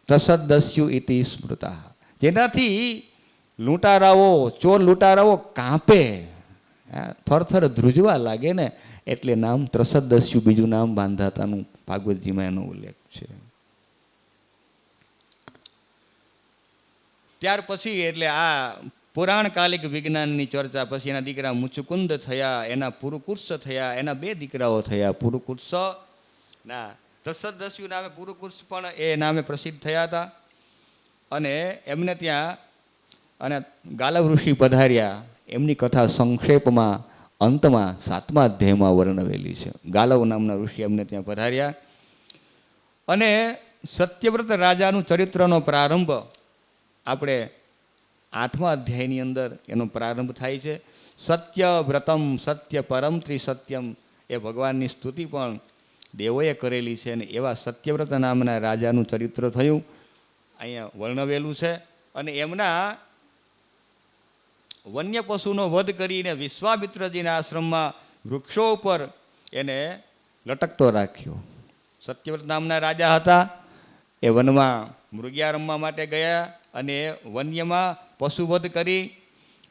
ત્રસદસ્યુ ઇતિ સ્મૃતા, જેનાથી લૂંટારાઓ, ચોર લૂંટારાઓ કાંપે, થરથર ધ્રુજવા લાગે ને, એટલે નામ ત્રસદસ્યુ બીજું નામ બાંધાતાનું ભાગવતજીમાં એનો ઉલ્લેખ છે. ત્યાર પછી એટલે આ પુરાણકાલિક વિજ્ઞાનની ચર્ચા પછી એના દીકરા મુચુકુંદ થયા, એના પુરુકુત્સ થયા, એના 2 દીકરાઓ થયા. પુરુકુત્સ ના ત્રસદસ્યુ નામે પુરુકુત્સ પણ એ નામે પ્રસિદ્ધ થયા હતા. અને એમને ત્યાં અને ગાલવ ઋષિ પધાર્યા. એમની કથા સંક્ષેપમાં અંતમાં 7મા અધ્યાયમાં વર્ણવેલી છે. ગાલવ નામના ઋષિ એમને ત્યાં પધાર્યા અને સત્યવ્રત રાજાનું ચરિત્રનો પ્રારંભ આપણે 8મા અધ્યાયની અંદર એનો પ્રારંભ થાય છે. સત્યવ્રતમ સત્ય પરમ ત્રિસત્યમ એ ભગવાનની સ્તુતિ પણ દેવોએ કરેલી છે. અને એવા સત્યવ્રત નામના રાજાનું ચરિત્ર થયું અહીંયા વર્ણવેલું છે. અને એમના વન્ય પશુનો વધ કરીને વિશ્વામિત્રજીના આશ્રમમાં વૃક્ષો ઉપર એને લટકતો રાખ્યો. સત્યવ્રત નામના રાજા હતા. એ વનમાં મૃગિયા રમવા માટે ગયા અને વન્યમાં પશુવધ કરી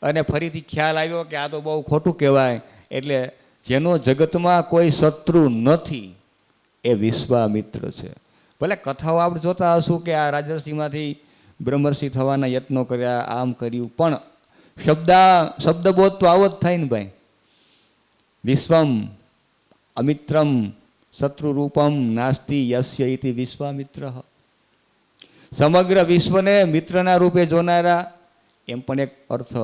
અને ફરીથી ખ્યાલ આવ્યો કે આ તો બહુ ખોટું કહેવાય. એટલે જેનો જગતમાં કોઈ શત્રુ નથી એ વિશ્વામિત્ર છે. ભલે કથાઓ આપણે જોતા હશું કે આ રાજર્ષિમાંથી બ્રહ્મર્ષિ થવાના યત્નો કર્યા, આમ કર્યું, પણ શબ્દબોધ તો આવો જ થાય ને ભાઈ. વિશ્વમ અમિત્રમ શત્રુરૂપમ નાસ્તિ યસ્ય ઇતિ વિશ્વામિત્ર. સમગ્ર વિશ્વને મિત્રના રૂપે જોનારા, એમ પણ એક અર્થ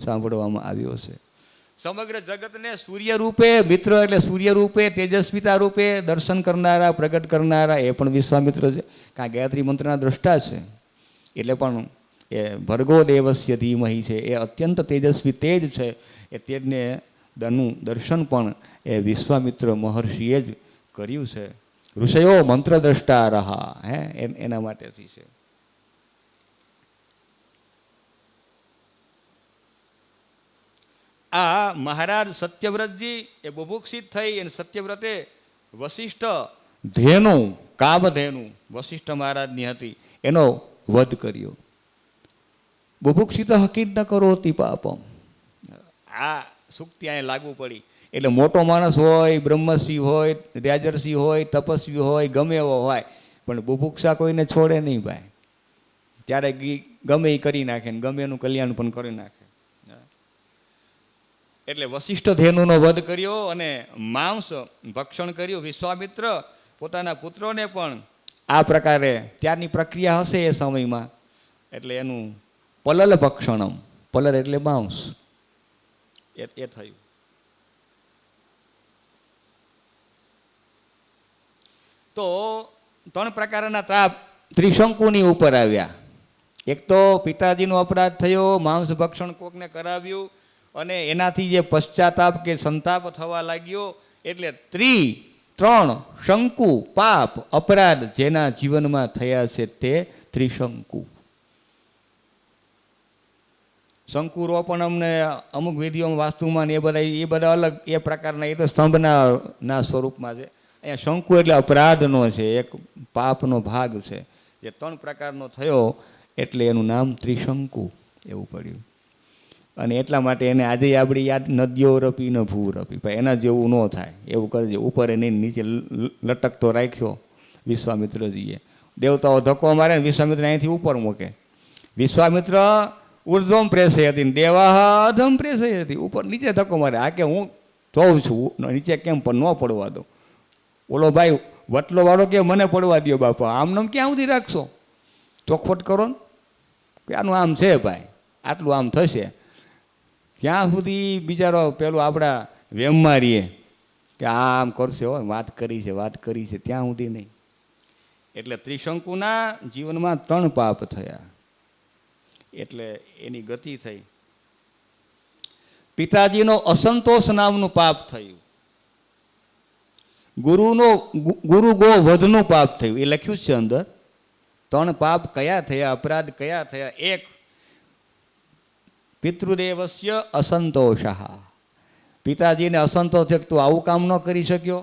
સાંભળવામાં આવ્યો છે. સમગ્ર જગતને સૂર્ય રૂપે, મિત્ર એટલે સૂર્ય રૂપે, તેજસ્વીતા રૂપે દર્શન કરનારા, પ્રગટ કરનારા, એ પણ વિશ્વામિત્ર છે. કારણ ગાયત્રી મંત્રના દ્રષ્ટા છે. એટલે પણ એ ભર્ગો દેવસ્ય ધીમહિ છે. એ અત્યંત તેજસ્વી તેજ છે. એ તેજને દર્શન પણ એ વિશ્વામિત્ર મહર્ષિએ જ કર્યું છે. ઋષયો મંત્રદ્રષ્ટા રહા, એના માટેથી છે. આ મહારાજ સત્યવ્રતજી એ બુભુક્ષિત થઈ અને સત્યવ્રતે વશિષ્ઠ ધેનુ, કામધેનુ વશિષ્ઠ મહારાજની હતી, એનો વધ કર્યો. બુભુક્ષિત હકીર ન કરોતિ પાપમ. આ સુક્તિ અહીંયા લાગુ પડી. એટલે મોટો માણસ હોય, બ્રહ્મર્ષિ હોય, રાજર્ષિ હોય, તપસ્વી હોય, ગમે એવો હોય, પણ બુભુક્ષા કોઈને છોડે નહીં ભાઈ. ત્યારે ગમે એ કરી નાખે ને ગમે એનું કલ્યાણ પણ કરી નાખે. એટલે વશિષ્ઠ ધેનુનો વધ કર્યો અને માંસ ભક્ષણ કર્યું. વિશ્વામિત્ર પોતાના પુત્રોને પણ આ પ્રકારે, ત્યારની પ્રક્રિયા હશે એ સમયમાં, એટલે એનું પલલ ભક્ષણમ, પલલ એટલે માંસ, એ થયું. તો 3 પ્રકારના તાપ ત્રિશંકુની ઉપર આવ્યા. એક તો પિતાજીનો અપરાધ થયો, માંસ ભક્ષણ કોકને કરાવ્યું, અને એનાથી જે પશ્ચાતાપ કે સંતાપ થવા લાગ્યો. એટલે 3 શંકુ, પાપ, અપરાધ જેના જીવનમાં થયા છે તે ત્રિશંકુ. શંકુરોપણ અમને અમુક વિધિઓમાં, વાસ્તુમાં એ બધા અલગ એ પ્રકારના, એ તો સ્તંભના સ્વરૂપમાં છે. અહીંયા શંકુ એટલે અપરાધનો છે, એક પાપનો ભાગ છે, જે 3 પ્રકારનો થયો એટલે એનું નામ ત્રિશંકુ એવું પડ્યું. અને એટલા માટે એને આજે આપણી યાદ નદીઓ રપી ન ભૂ રપી, ભાઈ એના જેવું ન થાય એવું કરજે. ઉપર એને નીચે લટકતો રાખ્યો વિશ્વામિત્રજીએ. દેવતાઓ ધક્કો મારે ને વિશ્વામિત્ર અહીંથી ઉપર મૂકે. વિશ્વામિત્ર ઉર્ધ્વમ પ્રેસય હતી, દેવા અધમ પ્રેસય હતી. ઉપર નીચે ધક્કો મારે. આ કે હું જોઉં છું નીચે કેમ પણ ન પડવા દો. ઓલો ભાઈ વટલો વાળો કે મને પડવા દો બાપા, આમ ક્યાં સુધી રાખશો, ચોખવટ કરો ને કે આનું આમ છે ભાઈ, આટલું આમ થશે. ક્યાં સુધી બિચારો પેલું આપણા વેમમાં રહીએ કે આ આમ કરશે, હો વાત કરી છે, ત્યાં સુધી નહીં. એટલે ત્રિશંકુના જીવનમાં 3 પાપ થયા, એટલે એની ગતિ થઈ. પિતાજીનો અસંતોષ નામનું પાપ થયું. ગુરુ ગો વધનું પાપ થયું, એ લખ્યું છે અંદર. 3 પાપ કયા થયા, અપરાધ કયા થયા? 1 પિતૃદેવસ્ય અસંતોષ, પિતાજીને અસંતોષ છે, તું આવું કામ ન કરી શક્યો.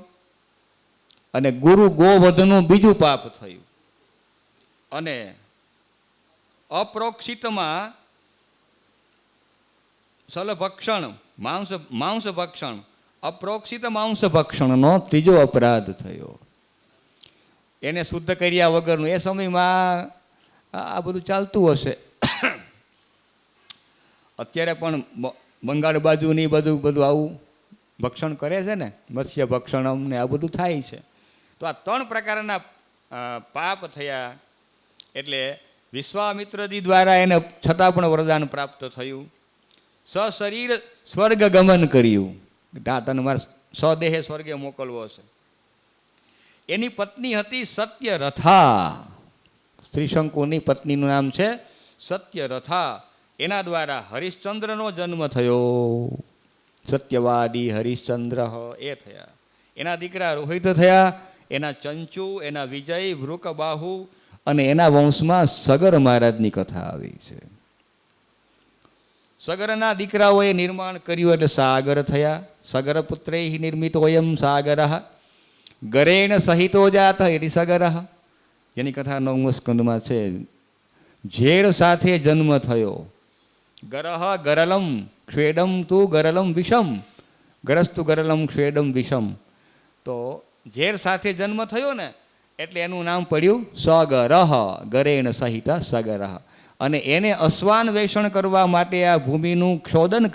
અને ગુરુ ગોવધનું બીજું પાપ થયું. અને અપ્રોક્ષિતમાં સલભક્ષણ માંસ ભક્ષણ, અપ્રોક્ષિત માંસ ભક્ષણનો ત્રીજો અપરાધ થયો. એને શુદ્ધ કર્યા વગરનું એ સમયમાં આ બધું ચાલતું હશે. અત્યારે પણ બંગાળ બાજુ ની બધું આવું ભક્ષણ કરે છે ને, મત્સ્ય ભક્ષણમ ને આ બધું થાય છે. તો આ 3 પ્રકારના પાપ થયા. એટલે વિશ્વામિત્રજી દ્વારા એને છતાં પણ વરદાન પ્રાપ્ત થયું. સશરીર સ્વર્ગ ગમન કર્યું. તને મારે સ્વદેહે સ્વર્ગે મોકલવો છે. એની પત્ની હતી સત્યરથા. શ્રીશંકુની પત્નીનું નામ છે સત્યરથા. એના દ્વારા હરિશ્ચંદ્રનો જન્મ થયો. સત્યવાદી હરિશ્ચંદ્ર એ થયા. એના દીકરા રોહિત થયા. એના ચંચુ, એના વિજય, વૃકબાહુ અને એના વંશમાં સગર મહારાજની કથા આવી છે. સગરના દીકરાઓએ નિર્માણ કર્યું એટલે સાગર થયા. સગર પુત્રૈ નિર્મિતોયમ સાગર ગરેણ સહિતો જાત એરી સગર. જેની કથા 9મા સ્કંદમાં છે. ઝેર સાથે જન્મ થયો. ગરહ ગરલમ ક્ષેડમ તું ગરલમ વિષમ, ગરસ્તુ ગરલમ ક્ષેડમ વિષમ. તો ઝેર સાથે જન્મ થયો ને એટલે એનું નામ પડ્યું સગરહ, ગરેણ સહિત સગરહ. અને એને અશ્વાન વેષણ કરવા માટે આ ભૂમિનું શોધન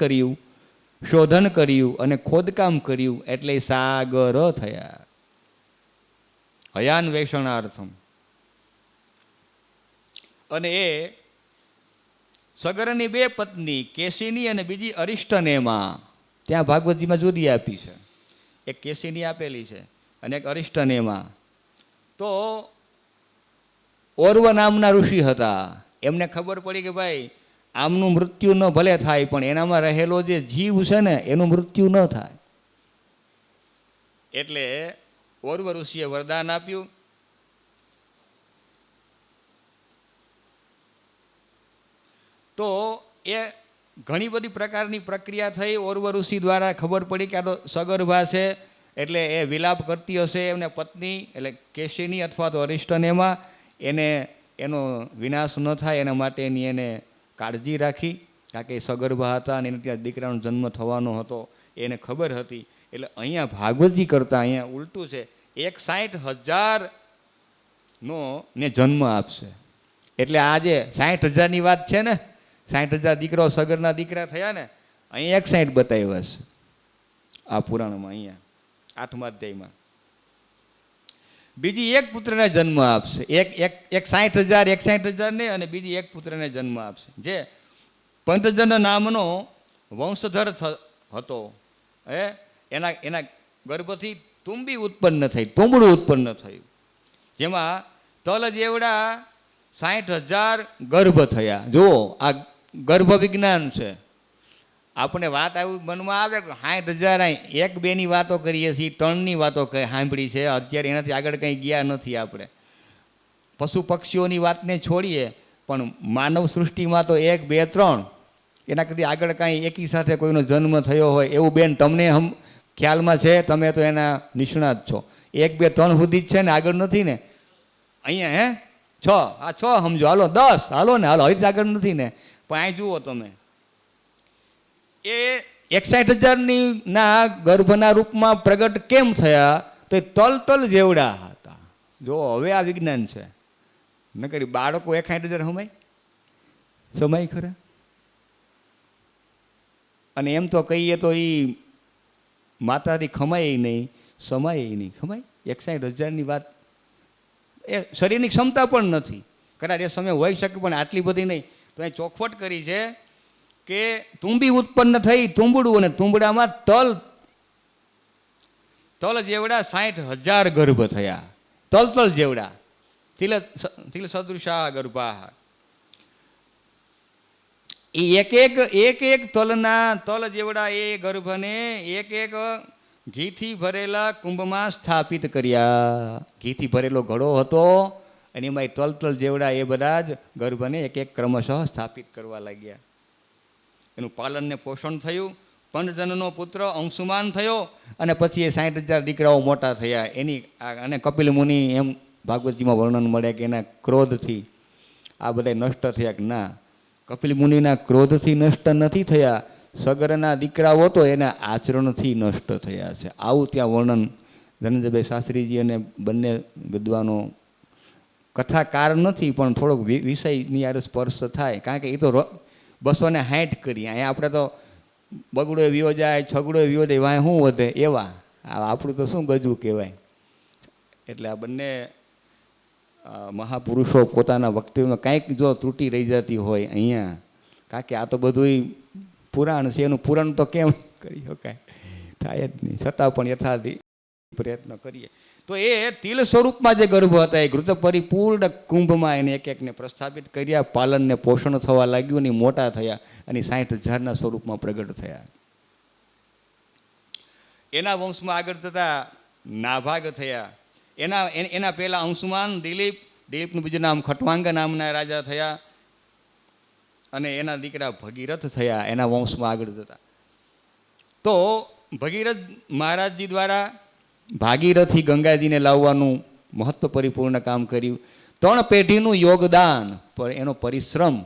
કર્યું અને ખોદકામ કર્યું એટલે સાગર થયા. હયાન વેષણાર્થમ. અને એ સગરની 2 પત્ની કેશિની અને બીજી અરિષ્ટનેમાં, ત્યાં ભાગવતજીમાં જુદી આપી છે. એક કેશિની આપેલી છે અને એક અરિષ્ટનેમાં. તો ઓર્વ નામના ઋષિ હતા. એમને ખબર પડી કે ભાઈ આમનું મૃત્યુ ન ભલે થાય પણ એનામાં રહેલો જે જીવ છે ને એનું મૃત્યુ ન થાય. એટલે ઓર્વ ઋષિએ વરદાન આપ્યું. તો એ ઘણી બધી પ્રકારની પ્રક્રિયા થઈ. ઓર્વ ઋષિ દ્વારા ખબર પડી કે આ તો સગર્ભા છે એટલે એ વિલાપ કરતી હશે. એમને પત્ની એટલે કેશિની અથવા તો અરિષ્ટનેમાં એનો વિનાશ ન થાય એના માટેની એને કાળજી રાખી. કારણ કે સગર્ભા હતા અને એને ત્યાં દીકરાનો જન્મ થવાનો હતો એને ખબર હતી. એટલે અહીંયા ભાગવતજી કરતાં અહીંયા ઉલટું છે. 60,000 નો ને જન્મ આપશે. એટલે આ જે 60,000ની વાત છે ને, 60,000 દીકરાઓ સગરના દીકરા થયા ને, અહીંયા 61 બતાવ્યા છે આ પુરાણમાં. અહીંયા 8મા અધ્યાયમાં બીજી 1 પુત્રને જન્મ આપશે. એક 60,000 ને અને બીજી 1 પુત્રને જન્મ આપશે. જે પંચજન નામનો વંશધર હતો. એના ગર્ભથી તુંબી ઉત્પન્ન થઈ, તુંબડું ઉત્પન્ન થયું. જેમાં તલ જેવડા 60,000 ગર્ભ થયા. જુઓ આ ગર્ભ વિજ્ઞાન છે. આપણે વાત આવી મનમાં આવે કે 60,000 1-2 ની વાતો કરીએ છીએ, 3ની વાતો સાંભળી છે. અત્યારે એનાથી આગળ કંઈ ગયા નથી આપણે. પશુ પક્ષીઓની વાતને છોડીએ પણ માનવ સૃષ્ટિમાં તો 1, 2, 3 એના કરતી આગળ કાંઈ એકી સાથે કોઈનો જન્મ થયો હોય એવું બેન તમને ખ્યાલમાં છે? તમે તો એના નિષ્ણાત છો. 1, 2, 3 સુધી જ છે ને, આગળ નથી ને. અહીંયા 6 સમજો, હાલો 10 હાલો ને, હાલો હજી આગળ નથી ને. પણ અહીં જુઓ તમે, એ 61,000 ના ગર્ભના રૂપમાં પ્રગટ કેમ થયા? તો એ તલ જેવડા હતા. જો હવે આ વિજ્ઞાન છે. ન કરી બાળકો 61,000 સમય ખરા. અને એમ તો કહીએ તો એ માતાથી ખમાય નહીં, સમાય નહીં. ખમાય 61,000ની વાત એ શરીરની ક્ષમતા પણ નથી. કદાચ એ સમય હોઈ શકે પણ આટલી બધી નહીં. તો એ ચોખવટ કરી છે કે તુંબી ઉત્પન્ન થઈ, તુંબડું, અને તુંબડામાં તલ જેવડા 60,000 ગર્ભ થયા. તલ જેવડા, તિલ સદૃશા ગર્ભા. એ એક તલના તલ જેવડા એ ગર્ભને એક ઘીથી ભરેલા કુંભમાં સ્થાપિત કર્યા. ઘીથી ભરેલો ઘડો હતો અને એમાં તલ જેવડા એ બધા જ ગર્ભને એક ક્રમશઃ સ્થાપિત કરવા લાગ્યા. એનું પાલન ને પોષણ થયું. પંચજનનો પુત્ર અંશુમાન થયો અને પછી એ 60,000 દીકરાઓ મોટા થયા. એની અને કપિલ મુનિ એમ ભાગવતજીમાં વર્ણન મળે કે એના ક્રોધથી આ બધા નષ્ટ થયા કે ના, કપિલ મુનિના ક્રોધથી નષ્ટ નથી થયા, સગરના દીકરાઓ તો એના આચરણથી નષ્ટ થયા છે. આવું ત્યાં વર્ણન ધનંજયભાઈ શાસ્ત્રીજી અને બંને વિદ્વાનો, કથાકાર નથી પણ થોડોક વિષયની યાર સ્પર્શ થાય, કારણ કે એ તો 260 કરી, અહીંયા આપણે તો બગડો વિયો જાય, છગડો વિયો જાય, વાંય શું વધે એવા, આપણું તો શું ગજવું કહેવાય. એટલે આ બંને મહાપુરુષો પોતાના વક્તવ્યમાં કાંઈક જો ત્રુટિ રહી જતી હોય અહીંયા, કારણ કે આ તો બધું પુરાણ છે, એનું પુરાણ તો કેમ કરી શકાય, થાય જ નહીં, છતાં પણ યથાર્થી પ્રયત્ન કરીએ. તો એ તિલ સ્વરૂપમાં જે ગર્ભ હતા એ ઘૃત પરિપૂર્ણ કુંભમાં એને એક એકને પ્રસ્થાપિત કર્યા, પાલનને પોષણ થવા લાગ્યું અને મોટા થયા અને 60,000ના સ્વરૂપમાં પ્રગટ થયા. એના વંશમાં આગળ થતા નાભાગ થયા. એના પહેલા અંશુમાન, દિલીપનું બીજું નામ ખટવાંગ નામના રાજા થયા અને એના દીકરા ભગીરથ થયા એના વંશમાં આગળ જતા. તો ભગીરથ મહારાજજી દ્વારા ભાગીરથી ગંગાજીને લાવવાનું મહત્વ પરિપૂર્ણ કામ કર્યું. 3 પેઢીનું યોગદાન પર એનો પરિશ્રમ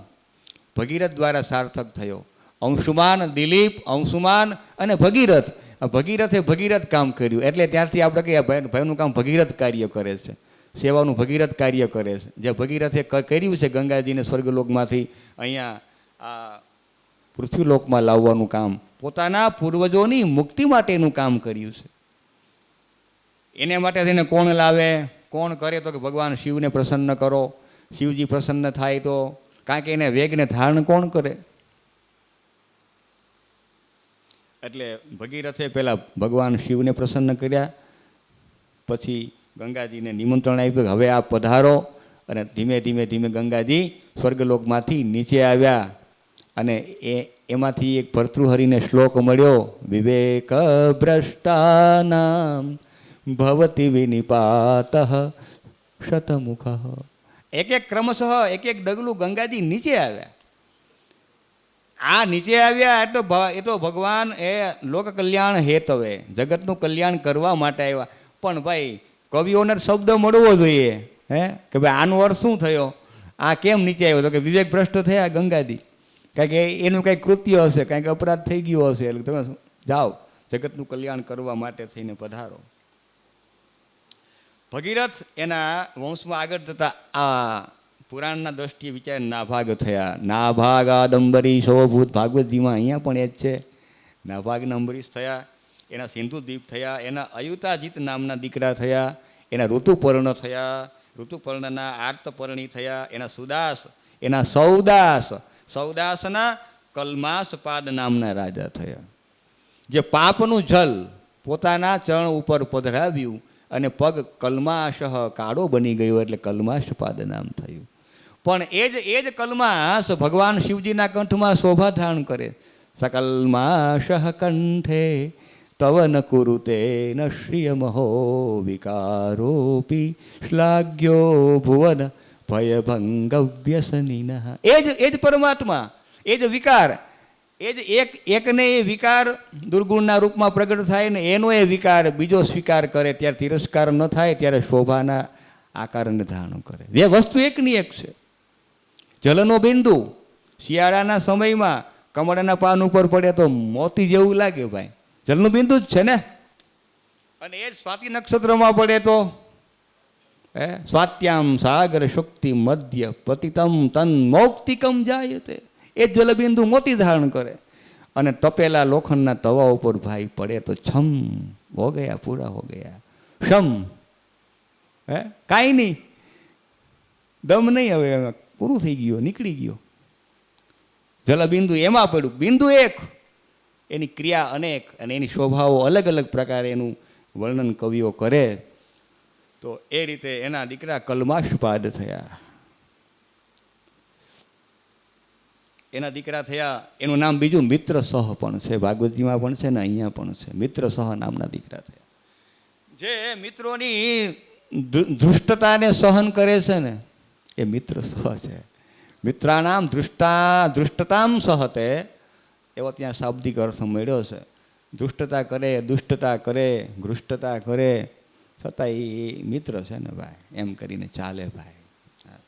ભગીરથ દ્વારા સાર્થક થયો. અંશુમાન, દિલીપ, અંશુમાન અને ભગીરથ. ભગીરથે ભગીરથ કામ કર્યું એટલે ત્યારથી આપણે કહીએ ભાઈનું કામ ભગીરથ કાર્ય કરે છે, સેવાનું ભગીરથ કાર્ય કરે છે. જે ભગીરથે કર્યું છે ગંગાજીને સ્વર્ગલોકમાંથી અહીંયા આ પૃથ્વીલોકમાં લાવવાનું કામ, પોતાના પૂર્વજોની મુક્તિ માટેનું કામ કર્યું છે. એને માટે થઈને કોણ લાવે, કોણ કરે, તો કે ભગવાન શિવને પ્રસન્ન કરો. શિવજી પ્રસન્ન થાય તો, કારણ કે એને વેગને ધારણ કોણ કરે. એટલે ભગીરથે પહેલાં ભગવાન શિવને પ્રસન્ન કર્યા, પછી ગંગાજીને નિમંત્રણ આપ્યું કે હવે આપ પધારો, અને ધીમે ધીમે ધીમે ગંગાજી સ્વર્ગલોકમાંથી નીચે આવ્યા. અને એમાંથી એક ભર્તૃહરિને શ્લોક મળ્યો, વિવેક ભ્રષ્ટાનામ ભવતી વિનિપાત શતમુખ. એક એક ક્રમશઃ એક એક ડગલું ગંગાજી નીચે આવ્યા. આ નીચે આવ્યા એ તો ભગવાન એ લોક કલ્યાણ હેતવે, જગતનું કલ્યાણ કરવા માટે આવ્યા. પણ ભાઈ કવિઓને શબ્દ મળવો જોઈએ કે ભાઈ આનો અર્થ શું થયો, આ કેમ નીચે આવ્યો, તો કે વિવેક ભ્રષ્ટ થયા ગંગાજી, કારણ કે એનું કંઈક કૃત્ય હશે, કંઈક અપરાધ થઈ ગયો હશે, એટલે તમે જાઓ જગતનું કલ્યાણ કરવા માટે થઈને પધારો. ભગીરથ એના વંશમાં આગળ થતા આ પુરાણના દ્રષ્ટિએ વિચાર નાભાગ થયા. નાભાગ આદંબરી શોભૂત, ભાગવતજીમાં અહીંયા પણ એ જ છે. નાભાગના અંબરીશ થયા, એના સિંધુદ્વીપ થયા, એના અયુતાજીત નામના દીકરા થયા, એના ઋતુપર્ણ થયા, ઋતુપર્ણના આર્તપર્ણી થયા, એના સુદાસ, એના સૌદાસ, સૌદાસના કલ્માસપાદ નામના રાજા થયા. જે પાપનું જલ પોતાના ચરણ ઉપર પધરાવ્યું અને પગ કલ્માશ કાળો બની ગયો એટલે કલ્માશપાદ નામ થયું. પણ એ જ કલ્માશ ભગવાન શિવજીના કંઠમાં શોભા ધારણ કરે. સકલ્માશ કંઠે તવ ન કુરુતે ન શ્રિયમહો વિકારોપી શ્લાઘ્યો ભુવન ભયભંગ વ્યસનિન. એ જ પરમાત્મા, એ જ વિકાર, એ જ એકને એ વિકાર દુર્ગુણના રૂપમાં પ્રગટ થાય ને એનો એ વિકાર બીજો સ્વીકાર કરે ત્યારે તિરસ્કાર ન થાય ત્યારે શોભાના આકારને ધારણ કરે. એ વસ્તુ એકની એક છે. જલનો બિંદુ શિયાળાના સમયમાં કમળના પાન ઉપર પડે તો મોતી જેવું લાગે ભાઈ, જલનું બિંદુ જ છે ને. અને એ જ સ્વાતિ નક્ષત્રમાં પડે તો સ્વાત્યામ સાગર શક્તિ મધ્ય પતિતમ તન મૌક્તિકમ જાયતે, એ જ જલબિંદુ મોતી ધારણ કરે. અને તપેલા લોખંડના તવા ઉપર ભાઈ પડે તો છમ હો ગયા, પૂરા હો ગયા. શમ કાંઈ નહીં, દમ નહીં, હવે પૂરું થઈ ગયું, નીકળી ગયો. જલબિંદુ એમાં પડ્યું, બિંદુ એક, એની ક્રિયા અનેક અને એની શોભાઓ અલગ અલગ પ્રકારે એનું વર્ણન કવિઓ કરે. તો એ રીતે એના દીકરા કલ્માશપાદ થયા. એના દીકરા થયા, એનું નામ બીજું મિત્ર સહ પણ છે, ભાગવતજીમાં પણ છે ને અહીંયા પણ છે. મિત્ર સહ નામના દીકરા થયા. જે મિત્રોની ધૃષ્ટતાને સહન કરે છે ને એ મિત્ર સહ છે. મિત્રાનામ ધૃષ્ટતામ સહતે, એવો ત્યાં શાબ્દિક અર્થ મળ્યો છે. ધૃષ્ટતા કરે, દુષ્ટતા કરે, ઘૃષ્ટતા કરે, છતાં એ મિત્ર છે ને ભાઈ, એમ કરીને ચાલે ભાઈ.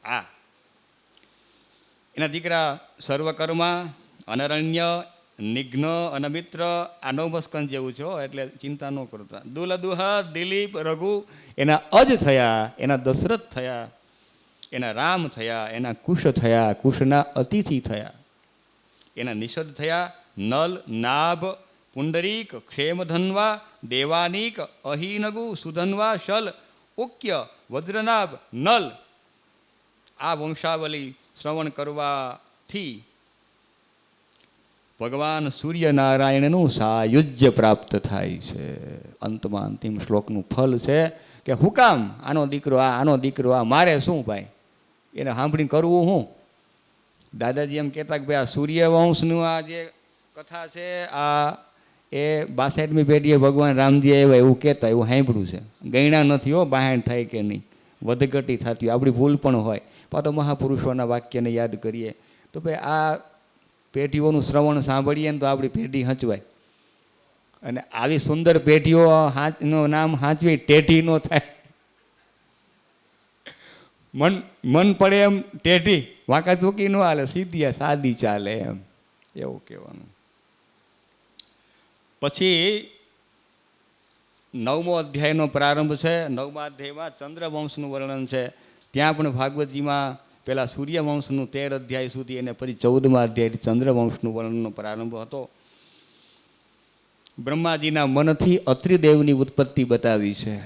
આ એના દીકરા સર્વકર્મા, અનરણ્ય, નિઘ્ન અને મિત્ર, આ નવમસ્કંદ જેવું છે, એટલે ચિંતા ન કરતા. દુલદુહ, દિલીપ, રઘુ એના અજ થયા, એના દશરથ થયા, એના રામ થયા, એના કુશ થયા, કુશના અતિથિ થયા, એના નિષદ થયા null, નાભ, Pundarik, ક્ષેમધન્વા, દેવાનીક, અહિનગુ, Sudhanva, shall, ઉક્ય, વજ્રનાભ, null. આ વંશાવલી શ્રવણ કરવાથી ભગવાન સૂર્યનારાયણનું સાયુજ્ય પ્રાપ્ત થાય છે. અંતમાં અંતિમ શ્લોકનું ફલ છે કે હું કામ આનો દીકરો આ મારે શું ભાઈ, એને સાંભળીને કરવું હું? દાદાજી એમ કહેતા કે ભાઈ આ સૂર્યવંશનું આ જે કથા છે, આ એ 62મી પેઢીએ ભગવાન રામજી આવ્યા એવું કહેતા, એવું સાંભળ્યું છે. ગયણા નથી હો, બાહેણ થાય કે નહીં, વધઘટી થતી, આપણી ભૂલ પણ હોય. પાછો મહાપુરુષોના વાક્યને યાદ કરીએ તો ભાઈ આ પેઢીઓનું શ્રવણ સાંભળીએ ને તો આપણી પેઢી હંચવાય. અને આવી સુંદર પેઢીઓનું નામ હાંચવી ટેઢી ન થાય. મન પડે એમ ટેઢી, વાંકા ચૂકી ન હાલે, સીધી સાદી ચાલે એમ, એવું કહેવાનું. પછી 9મો અધ્યાયનો પ્રારંભ છે. 9મા અધ્યાયમાં ચંદ્રવંશનું વર્ણન છે. ત્યાં પણ ભાગવતજીમાં પહેલાં સૂર્યવંશનું 13 અધ્યાય સુધી અને પછી 14મા અધ્યાયથી ચંદ્રવંશનું વર્ણનનો પ્રારંભ હતો. બ્રહ્માજીના મનથી અત્રિદેવની ઉત્પત્તિ બતાવી છે.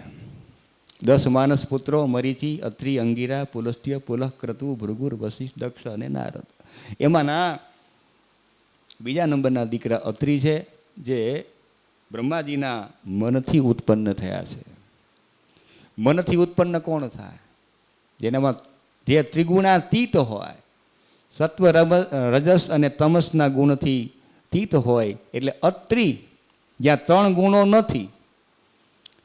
10 માનસ પુત્રો મરીચી, અત્રિ, અંગિરા, પુલસ્ત્ય, પુલહ, ક્રતુ, ભૃગુર, વશિષ્ઠ, દક્ષ અને નારદ. એમાંના બીજા નંબરના દીકરા અત્રિ છે, જે બ્રહ્માજીના મનથી ઉત્પન્ન થયા છે. મનથી ઉત્પન્ન કોણ થાય? જેનામાં જે ત્રિગુણાતીત હોય, સત્વ, રજસ અને તમસના ગુણથી તીત હોય, એટલે અત્રિ જ્યાં 3 ગુણો નથી.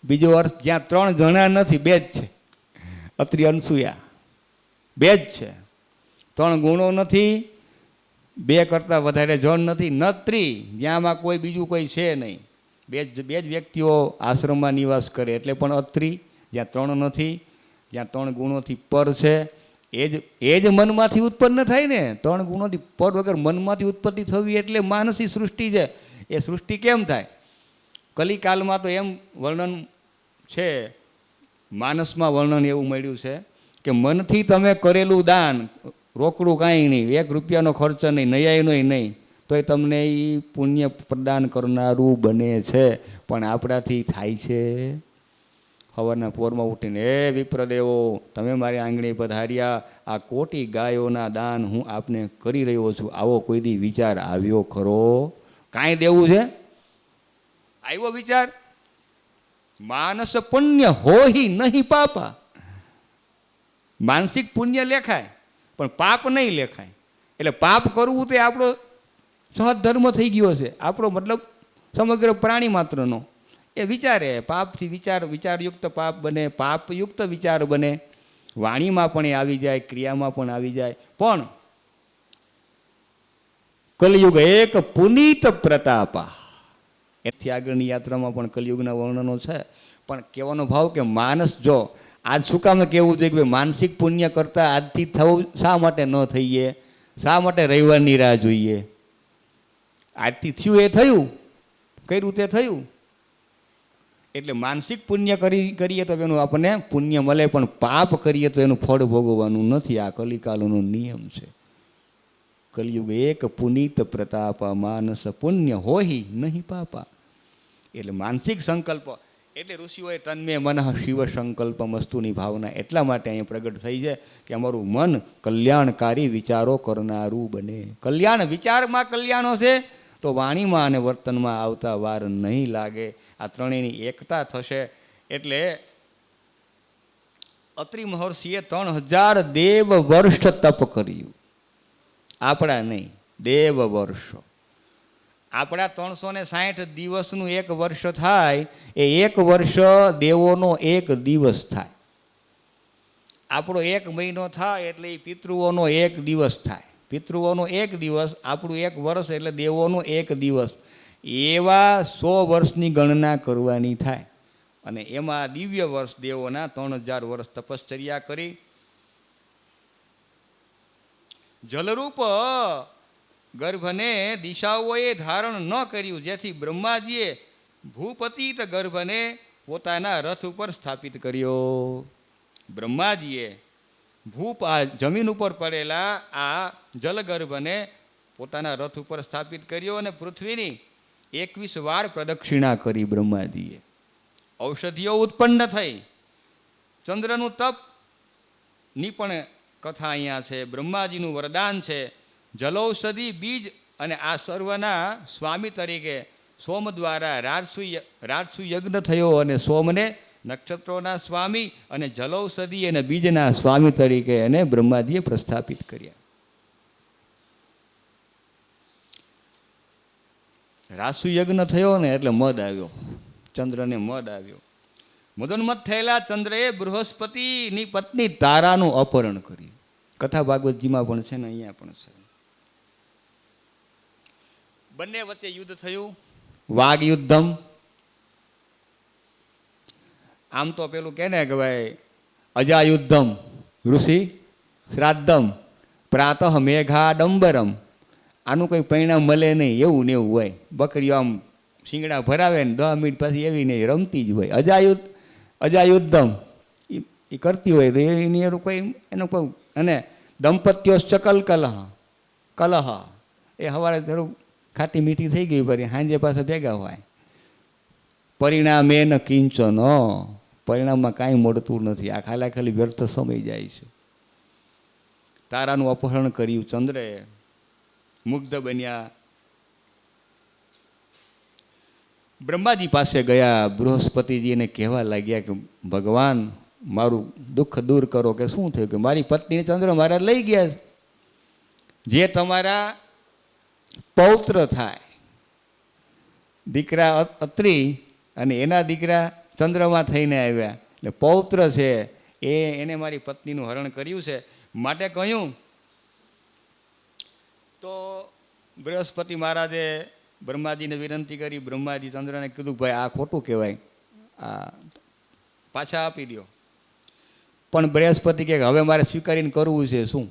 બીજો અર્થ જ્યાં 3 જણા નથી, 2 જ છે. અત્રિ અનસૂયા 2 જ છે. 3 ગુણો નથી, 2 કરતાં વધારે જણ નથી. નત્રી જ્યાંમાં કોઈ બીજું કોઈ છે નહીં, બે જ વ્યક્તિઓ આશ્રમમાં નિવાસ કરે, એટલે પણ અત્રિ. જ્યાં 3 નથી, જ્યાં 3 ગુણોથી પર છે, એ જ મનમાંથી ઉત્પન્ન થાય ને. 3 ગુણોથી પર વગર મનમાંથી ઉત્પત્તિ થવી એટલે માનસી સૃષ્ટિ છે. એ સૃષ્ટિ કેમ થાય? કલિકાલમાં તો એમ વર્ણન છે, માનસમાં વર્ણન એવું મળ્યું છે કે મનથી તમે કરેલું દાન, રોકડું કાંઈ નહીં, 1 રૂપિયાનો ખર્ચ નહીં, નયાયનો નહીં, તોય તમને એ પુણ્ય પ્રદાન કરનારું બને છે. પણ આપણાથી થાય છે? સવારના પોરમાં ઉઠીને, હે વિપ્રદેવો, તમે મારી આંગણી પધાર્યા, આ કોટી ગાયોના દાન હું આપને કરી રહ્યો છું, આવો કોઈ દી વિચાર આવ્યો ખરો? કાંઈ દેવું છે? આવ્યો વિચાર? માનસ પુણ્ય હોહી નહીં પાપા. માનસિક પુણ્ય લેખાય પણ પાપ નહીં લેખાય. એટલે પાપ કરવું તે આપણો સહજ ધર્મ થઈ ગયો છે. આપણો મતલબ સમગ્ર પ્રાણી માત્રનો એ વિચારે, પાપથી વિચારયુક્ત પાપ બને, પાપયુક્ત વિચાર બને. વાણીમાં પણ એ આવી જાય, ક્રિયામાં પણ આવી જાય. પણ કલિયુગ એક પુનીત પ્રતાપા, એથી આગળની યાત્રામાં પણ કલિયુગના વર્ણનો છે. પણ કહેવાનો ભાવ કે માનસ જો આજ શું કામ કહેવું જોઈએ કે માનસિક પુણ્ય કરતાં આજથી થવું શા માટે ન થઈએ? શા માટે રવિવારની રાહ જોઈએ? આજથી થયું એ થયું, કર્યું તે થયું. એટલે માનસિક પુણ્ય કરીએ તો એનું આપણને પુણ્ય મળે, પણ પાપ કરીએ તો એનું ફળ ભોગવવાનું નથી. આ કલિકાલનો નિયમ છે. કલિયુગ એક પુનીત પ્રતાપા, માનસ પુણ્ય હોહી નહીં પાપા. એટલે માનસિક સંકલ્પ, એટલે ઋષિઓએ તન્મે મનઃ શિવ સંકલ્પ મસ્તુની ભાવના એટલા માટે અહીંયા પ્રગટ થઈ છે કે અમારું મન કલ્યાણકારી વિચારો કરનારું બને. કલ્યાણ વિચારમાં કલ્યાણો છે તો વાણીમાં અને વર્તનમાં આવતા વાર નહીં લાગે. આ ત્રણેયની એકતા થશે. એટલે અત્રિ મહર્ષિએ 3000 દેવ વર્ષ તપ કર્યું. આપણા નહીં, દેવ વર્ષો. આપણા 360 દિવસનું 1 વર્ષ થાય, એ 1 વર્ષ દેવોનો 1 દિવસ થાય. આપણો 1 મહિનો થાય એટલે એ પિતૃઓનો 1 દિવસ થાય. પિતૃઓનો 1 દિવસ, આપણું 1 વર્ષ એટલે દેવોનો 1 દિવસ. એવા 100 વર્ષની ગણના કરવાની થાય. અને એમાં દિવ્ય વર્ષ દેવોના 3000 વર્ષ તપશ્ચર્યા કરી. જલરૂપ ગર્ભને દિશાઓએ ધારણ ન કર્યું, જેથી બ્રહ્માજીએ ભૂપતિત ગર્ભને પોતાના રથ ઉપર સ્થાપિત કર્યો. બ્રહ્માજીએ જમીન ઉપર પડેલા આ જલગર્ભને પોતાના રથ ઉપર સ્થાપિત કર્યો અને પૃથ્વીની 21 વાર પ્રદક્ષિણા કરી બ્રહ્માજીએ. ઔષધિઓ ઉત્પન્ન થઈ. ચંદ્રનું તપની પણ કથા અહીંયા છે. બ્રહ્માજીનું વરદાન છે. જલૌષધિ બીજ અને આ સર્વના સ્વામી તરીકે સોમ દ્વારા રાજસુ યજ્ઞ થયો અને સોમને નક્ષત્રોના સ્વામી અને જલૌષધિ અને બીજના સ્વામી તરીકે એને બ્રહ્માજીએ પ્રસ્થાપિત કર્યા. રાજસુ યજ્ઞ થયો ને એટલે મદ આવ્યો, ચંદ્રને મદ આવ્યો. મદોન્મત થયેલા ચંદ્રએ બૃહસ્પતિની પત્ની તારાનું અપહરણ કર્યું. કથા ભાગવતજીમાં પણ છે ને અહીંયા પણ છે. બંને વચ્ચે યુદ્ધ થયું, વાઘ યુદ્ધમ. આમ તો પેલું કે ને કે ભાઈ અજાયુદ્ધમ ઋષિ શ્રાદ્ધમ પ્રાતઃ મેઘાડંબરમ. આનું કંઈ પરિણામ મળે નહીં એવું ને એવું હોય. બકરીઓ આમ શિંગડા ભરાવે ને 10 મિનિટ પછી એવી નહીં રમતી જ હોય. અજાયુદ્ધમ એ કરતી હોય તો એની એનું કોઈ એનું કોઈ. અને દંપત્યો ચકલ કલહ એ સવારે થોડું ખાટી મીઠી થઈ ગઈ ફરી સાંજે પાછા ભેગા હોય. પરિણામે ન કિંચન, પરિણામમાં કાંઈ મળતું નથી. આ ખાલી વ્યર્થ સમય જાય છે. તારાનું અપહરણ કર્યું ચંદ્રએ. મુગ્ધ બન્યા. બ્રહ્માજી પાસે ગયા. બૃહસ્પતિજીને કહેવા લાગ્યા કે ભગવાન મારું દુઃખ દૂર કરો. કે શું થયું? કે મારી પત્નીને ચંદ્ર મારા લઈ ગયા. જે તમારા પૌત્ર થાય, દીકરા અત્રિ અને એના દીકરા ચંદ્રમાં થઈને આવ્યા, એટલે પૌત્ર છે એને મારી પત્નીનું હરણ કર્યું છે. માટે કહ્યું તો બૃહસ્પતિ મહારાજે બ્રહ્માજીને વિનંતી કરી. બ્રહ્માજી ચંદ્રને કીધું ભાઈ આ ખોટું કહેવાય, આ પાછા આપી દો. પણ બૃહસ્પતિ કહે હવે મારે સ્વીકારીને કરવું છે શું?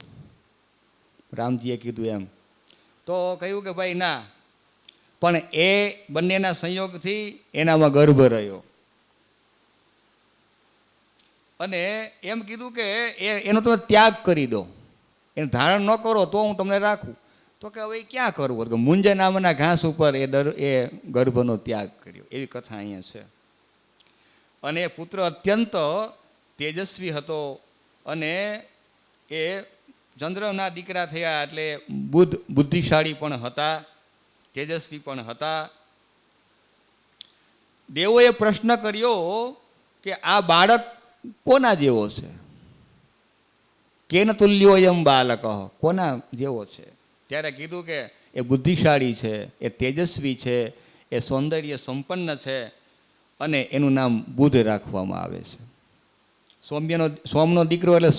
રામજીએ કીધું એમ. તો કહ્યું કે ભાઈ ના, પણ એ બંનેના સંયોગથી એનામાં ગર્ભ રહ્યો. અને એમ કીધું કે એનો તમે ત્યાગ કરી દો, એને ધારણ ન કરો તો હું તમને રાખું. તો કે હવે ક્યાં કરવું? કે મુંજ નામના ઘાસ ઉપર એ ગર્ભનો ત્યાગ કર્યો. એવી કથા અહીંયા છે. અને એ પુત્ર અત્યંત તેજસ્વી હતો અને એ ચંદ્રના દીકરા થયા એટલે બુદ્ધિશાળી પણ હતા, તેજસ્વી પણ હતા. દેવોએ પ્રશ્ન કર્યો કે આ બાળક કોના જેવો છે? કેન તુલ્યો એમ બાલક, કોના જેવો છે? ત્યારે કીધું કે એ બુદ્ધિશાળી છે, એ તેજસ્વી છે, એ સૌંદર્ય સંપન્ન છે અને એનું નામ બુધ રાખવામાં આવે છે. સોમનો દીકરો એટલે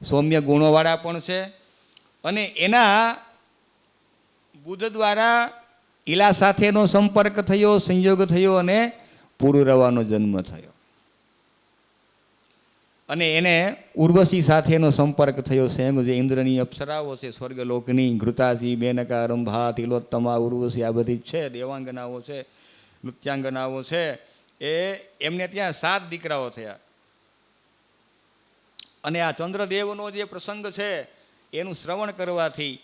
સૌમ્ય ગુણોવાળા પણ છે. અને એના બુધ દ્વારા ઈલા સાથેનો સંપર્ક થયો, સંયોગ થયો અને પુરુરવાનો જન્મ થયો. અને એને ઉર્વશી સાથેનો સંપર્ક થયો. સેમ જે ઇન્દ્રની અપ્સરાઓ છે, સ્વર્ગલોકની ઘૃતાજી, મેનકા, રંભા, તિલોત્તમા, ઉર્વશી આ બધી છે, દેવાંગનાઓ છે, નૃત્યાંગનાઓ છે. એમને ત્યાં 7 દીકરાઓ થયા. અને આ ચંદ્રદેવનો જે પ્રસંગ છે એનું શ્રવણ કરવાથી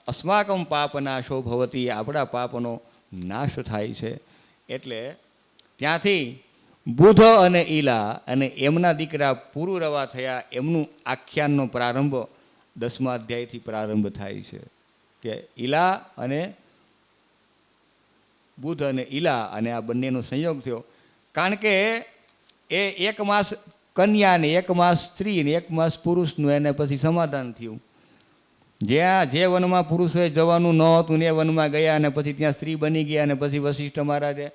અસ્માકમ પાપ નાશો ભવતી, આપણા પાપનો નાશ થાય છે. એટલે ત્યાંથી બુધ અને ઈલા અને એમના દીકરા પુરુરવા થયા. એમનું આખ્યાનનો પ્રારંભ 10મા અધ્યાયથી પ્રારંભ થાય છે કે ઈલા અને બુધ અને ઈલા અને આ બંનેનો સંયોગ થયો. કારણ કે એ 1 માસ કન્યા ને 1 માસ સ્ત્રી ને 1 માસ પુરુષનું એને પછી સમાધાન થયું. જ્યાં જે વનમાં પુરુષોએ જવાનું ન હતું ને એ વનમાં ગયા અને પછી ત્યાં સ્ત્રી બની ગયા. અને પછી વશિષ્ઠ મહારાજે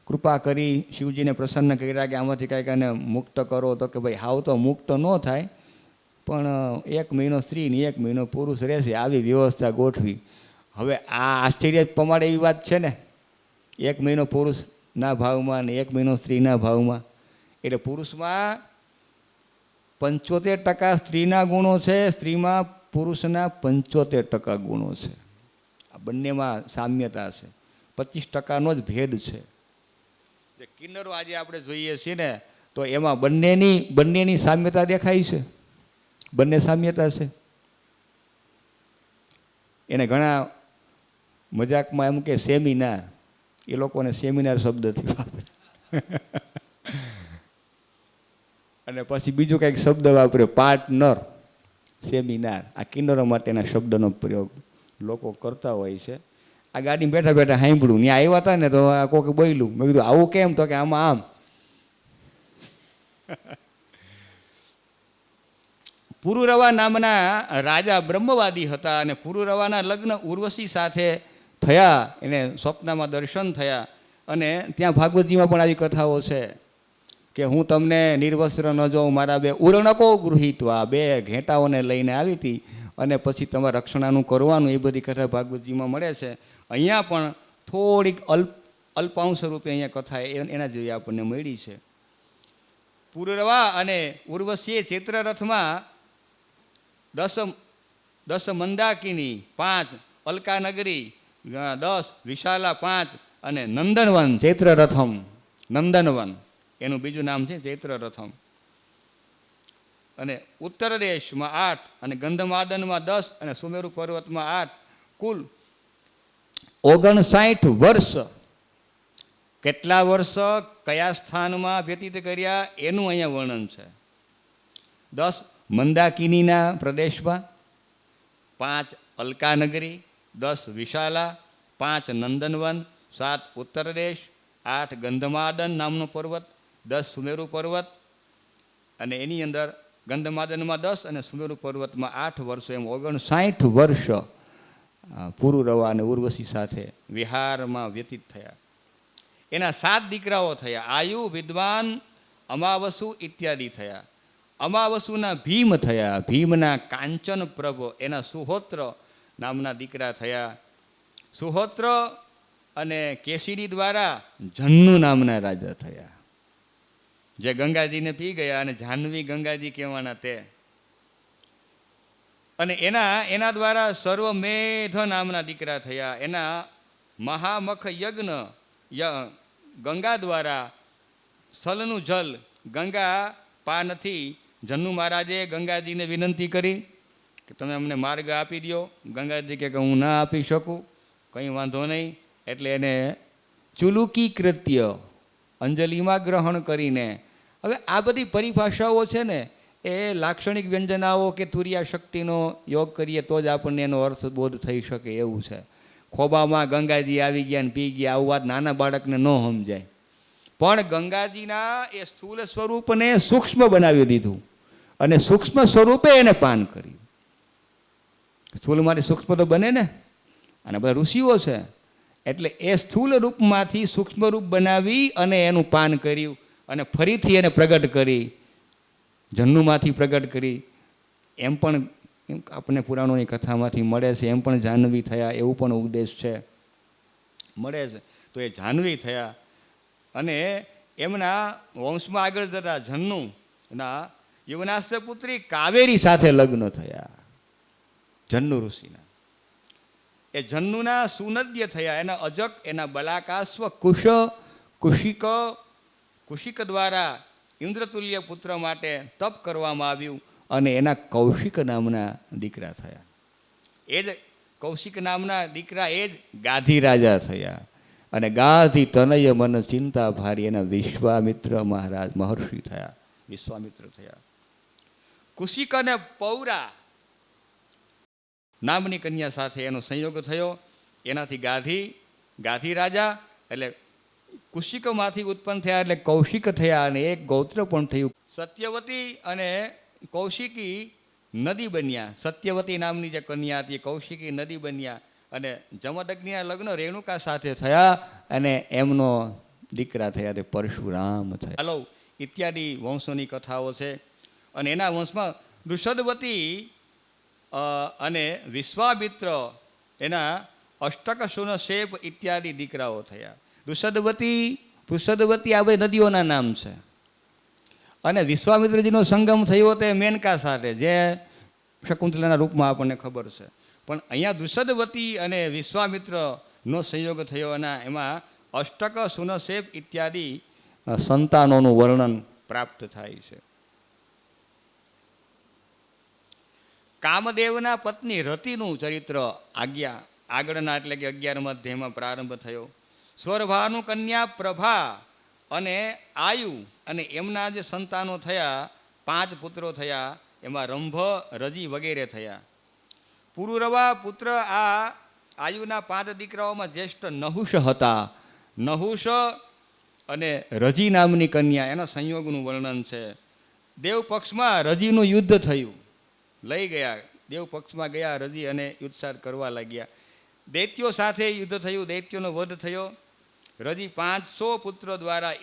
કૃપા કરી શિવજીને પ્રસન્ન કર્યા કે આમાંથી કાંઈક એને મુક્ત કરો. તો કે ભાઈ હાવ તો મુક્ત ન થાય, પણ 1 મહિનો સ્ત્રી ને 1 મહિનો પુરુષ રહેશે, આવી વ્યવસ્થા ગોઠવી. હવે આ આશ્ચર્ય પમાડે એવી વાત છે ને. 1 મહિનો પુરુષ પુરુષના ભાવમાં અને 1 મહિનો સ્ત્રીના ભાવમાં. એટલે પુરુષમાં 75% સ્ત્રીના ગુણો છે, સ્ત્રીમાં પુરુષના 75% ગુણો છે. આ બંનેમાં સામ્યતા છે. 25%નો જ ભેદ છે. જે કિન્નરો આજે આપણે જોઈએ છીએ ને, તો એમાં બંનેની સામ્યતા દેખાય છે. બંને સામ્યતા છે. એને ઘણા મજાકમાં એમ કે સેમિનાર, એ લોકોને સેમિનાર શબ્દથી વાપરે. અને પછી બીજું કંઈક શબ્દ વાપર્યો, પાર્ટનર. સેમિનાર આ કિન્નરો માટેના શબ્દનો પ્રયોગ લોકો કરતા હોય છે. આ ગાડીમાં બેઠા બેઠા સાંભળ્યું, ત્યાં આવ્યા હતા ને તો કોઈક બોલ્યું, મેં કીધું આવું કેમ? તો કે આમાં આમ. પુરુરવા નામના રાજા બ્રહ્મવાદી હતા અને પુરુરવાના લગ્ન ઉર્વશી સાથે થયા. એને સ્વપ્નમાં દર્શન થયા અને ત્યાં ભાગવતજીમાં પણ આવી કથાઓ છે કે હું તમને નિર્વસ્ત્ર ન જોઉં, મારા 2 ઉરણકો ગૃહિતવા, 2 ઘેટાઓને લઈને આવી હતી અને પછી તમારે રક્ષણાનું કરવાનું, એ બધી કથા ભાગવતજીમાં મળે છે. અહીંયા પણ થોડીક અલ્પાંશ રૂપે અહીંયા કથા એના જેવી આપણને મળી છે. પુરુરવા અને ઉર્વશીએ ચૈત્ર રથમાં 10 મંદાકિની, 5 અલકાનગરી, 10 વિશાલા, 5 અને નંદનવન. ચૈત્ર રથમ નંદનવન એનું બીજું નામ છે ચૈત્ર રથમ. અને ઉત્તર દેશમાં 8 અને ગંધમાદનમાં 10 અને સુમેરુ પર્વતમાં 8, કુલ 59 વર્ષ. કેટલા વર્ષ કયા સ્થાનમાં વ્યતીત કર્યા એનું અહીંયા વર્ણન છે. 10 મંદાકિનીના પ્રદેશમાં, 5 અલકાનગરી, 10 વિશાલા, 5 નંદનવન, 7 ઉત્તર દેશ, 8 ગંધમાદન નામનો પર્વત, 10 સુમેરુ પર્વત. અને એની અંદર ગંધમાદનમાં 10 અને સુમેરુ પર્વતમાં 8 વર્ષો, એમ 59 વર્ષ પુરુરવા અને ઉર્વશી સાથે વિહારમાં વ્યતીત થયા. એના 7 દીકરાઓ થયા. આયુ, વિદ્વાન, અમાવસુ ઇત્યાદિ થયા. અમાવસુના ભીમ થયા. ભીમના કાંચન પ્રભ, એના સુહોત્ર નામના દીકરા થયા. સુહોત્ર અને કેશિની દ્વારા જન્નુ નામના રાજા થયા, જે ગંગાજીને પી ગયા અને જાહ્નવી ગંગાજી કહેવાના તે. અને એના દ્વારા સર્વમેધ નામના દીકરા થયા. એના મહામખ યજ્ઞ ગંગા દ્વારા સલનું જલ ગંગા પાનથી જન્નુ મહારાજે ગંગાજીને વિનંતી કરી કે તમે અમને માર્ગ આપી દો. ગંગાજી કે હું ના આપી શકું, કંઈ વાંધો નહીં. એટલે એને ચુલુકી કૃત્ય અંજલિમાં ગ્રહણ કરીને. હવે આ બધી પરિભાષાઓ છે ને, એ લાક્ષણિક વ્યંજનાઓ કે તુરિયા શક્તિનો યોગ કરીએ તો જ આપણને એનો અર્થ બોધ થઈ શકે એવું છે. ખોબામાં ગંગાજી આવી ગયા ને પી ગયા, આવું વાત નાના બાળકને ન સમજાય. પણ ગંગાજીના એ સ્થૂલ સ્વરૂપને સૂક્ષ્મ બનાવી દીધું અને સૂક્ષ્મ સ્વરૂપે એને પાન કર્યું. સ્થૂલમાંથી સૂક્ષ્મ તો બને ને, અને બધા ઋષિઓ છે. એટલે એ સ્થૂલ રૂપમાંથી સૂક્ષ્મ રૂપ બનાવી અને એનું પાન કર્યું અને ફરીથી એને પ્રગટ કરી, જન્નુમાંથી પ્રગટ કરી. એમ પણ આપણને પુરાણોની કથામાંથી મળે છે. એમ પણ જાહ્નવી થયા એવું પણ ઉપદેશ છે, મળે છે. તો એ જાહ્નવી થયા અને એમના વંશમાં આગળ જતા જન્નુના યુવનાસ્ય પુત્રી કાવેરી સાથે લગ્ન થયા, જન્નુ ઋષિના. એ જન્નુના સુનદ્ય થયા. એના અજક, એના બલાકાશ્વ, કુશિક દ્વારા ઇન્દ્રતુલ્ય પુત્ર માટે તપ કરવામાં આવ્યું અને એના કૌશિક નામના દીકરા થયા. એ જ કૌશિક નામના દીકરા એ જ ગાધી રાજા થયા. અને ગાધી તનય મન ચિંતા ભારી એના વિશ્વામિત્ર મહારાજ મહર્ષિ થયા, વિશ્વામિત્ર થયા. કુશિક અને પૌરા નામની કન્યા સાથે એનો સંયોગ થયો. એનાથી ગાધી રાજા એટલે કુશિકમાંથી ઉત્પન્ન થયા એટલે કૌશિક થયા અને એક ગોત્ર પણ થયું. સત્યવતી અને કૌશિકી નદી બન્યા. સત્યવતી નામની જે કન્યા હતી કૌશિકી નદી બન્યા અને જમદગ્નિના લગ્ન રેણુકા સાથે થયા અને એમનો દીકરા થયા તે પરશુરામ થયા. હાલો ઇત્યાદિ વંશોની કથાઓ છે. અને એના વંશમાં દૃષદવતી અને વિશ્વામિત્ર એના અષ્ટક સુનશેપ ઇત્યાદિ દીકરાઓ થયા. દુષદવતી પુષ્યદવતી આ બધી નદીઓના નામ છે. અને વિશ્વામિત્રજીનો સંગમ થયો તે મેનકા સાથે, જે શકુંતલાના રૂપમાં આપણને ખબર છે. પણ અહીંયા દુષદવતી અને વિશ્વામિત્રનો સંયોગ થયો અને એમાં અષ્ટક, સુનશેપ ઇત્યાદિ સંતાનોનું વર્ણન પ્રાપ્ત થાય છે. કામદેવના પત્ની રતિનું ચરિત્ર આગળના એટલે કે 11મા અધ્યાયમાં પ્રારંભ થયો. સ્વરભાનું કન્યા પ્રભા અને આયુ અને એમના જે સંતાનો થયા, 5 પુત્રો થયા. એમાં રંભ, રજી વગેરે થયા. પુરુરવા પુત્ર આ આયુના 5 દીકરાઓમાં જ્યેષ્ઠ નહુષ હતા. નહુષ અને રજી નામની કન્યા, એના સંયોગનું વર્ણન છે. દેવ પક્ષમાં રજીનું યુદ્ધ થયું, લઈ ગયા. દેવ પક્ષમાં ગયા રજી અને યુદ્ધસાર કરવા લાગ્યા. દૈત્યો સાથે યુદ્ધ થયું, દૈત્યોનો વધ થયો. રજી 500 પુત્ર દ્વારા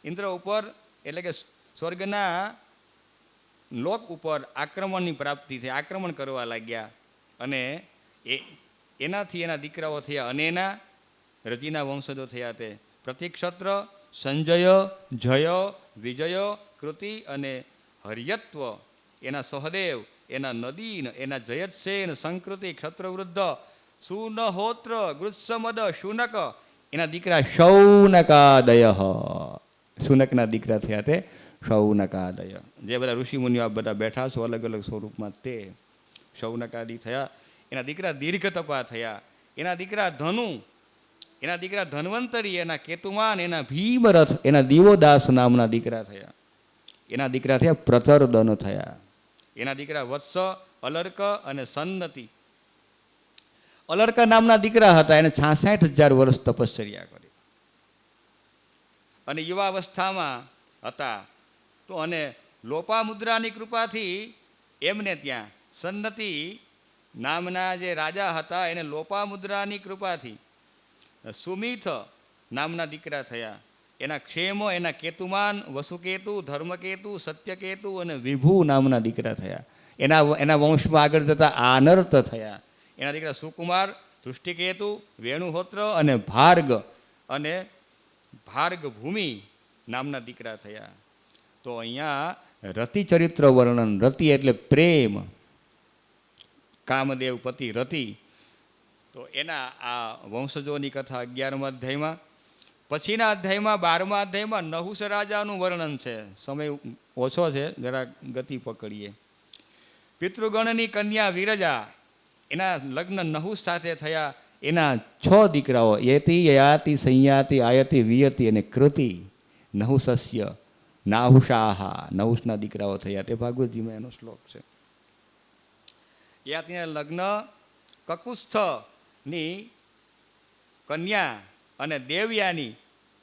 ઇન્દ્ર ઉપર એટલે કે સ્વર્ગના લોક ઉપર આક્રમણની પ્રાપ્તિ થઈ, આક્રમણ કરવા લાગ્યા. અને એનાથી એના દીકરાઓ થયા અનેના, રજીના વંશજો થયા તે પ્રતિક્ષત્ર, સંજય, જય, વિજય, કૃતિ અને હરિયત્વ. એના સહદેવ, એના નદીન, એના જયત્સેન, સંકૃતિ, ક્ષત્રવૃદ્ધ, સુનહોત્ર, ગૃત્સમદ, શુનક. એના દીકરા શૌનકાદય. શુનકના દીકરા થયા તે શૌનકાદય. જે બધા ઋષિમુનિઓ આ બધા બેઠા છો અલગ અલગ સ્વરૂપમાં, તે શૌનકાદી થયા. એના દીકરા દીર્ઘતપા થયા. એના દીકરા ધનુ, એના દીકરા ધન્વંતરી, એના કેતુમાન, એના ભીમરથ, એના દિવોદાસ નામના દીકરા થયા. એના દીકરા થયા પ્રતરદન થયા. એના દીકરા વત્સ, અલર્ક અને સન્નતિ. અલર્ક નામના દીકરા હતા, એને 66,000 વર્ષ તપશ્ચર્યા કરી અને યુવાવસ્થામાં હતા. તો અને લોપામુદ્રાની કૃપાથી એમને ત્યાં સન્નતિ નામના જે રાજા હતા, એને લોપામુદ્રાની કૃપાથી સુમિથ નામના દીકરા થયા. એના ક્ષેમ, એના કેતુમાન, વસુકેતુ, ધર્મકેતુ, સત્યકેતુ અને વિભુ નામના દીકરા થયા. એના વંશમાં આગળ જતા આનર્ત થયા. એના દીકરા સુકુમાર, દૃષ્ટિકેતુ, વેણુહોત્ર અને ભાર્ગભૂમિ નામના દીકરા થયા. તો અહીંયા રતિ ચરિત્ર વર્ણન, રતિ એટલે પ્રેમ, કામદેવ પતિ રતિ. તો એના આ વંશજોની કથા 11મા અધ્યાયમાં. પછીના અધ્યાયમાં 12મા અધ્યાયમાં નહુષ રાજાનું વર્ણન છે. સમય ઓછો છે, જરા ગતિ પકડીએ. પિતૃગણની કન્યા વિરજા, એના લગ્ન નહુષ સાથે થયા. એના 6 દીકરાઓ યતિ, યયાતિ, સંયાતિ, આયતિ, વિયતિ અને કૃતિ. નહુષસ્ય નાહુષાહા, નહુષના દીકરાઓ થયા. તે ભાગવતજીમાં એનો શ્લોક છે. યયાતિના લગ્ન કકુસ્થની કન્યા અને દેવયાની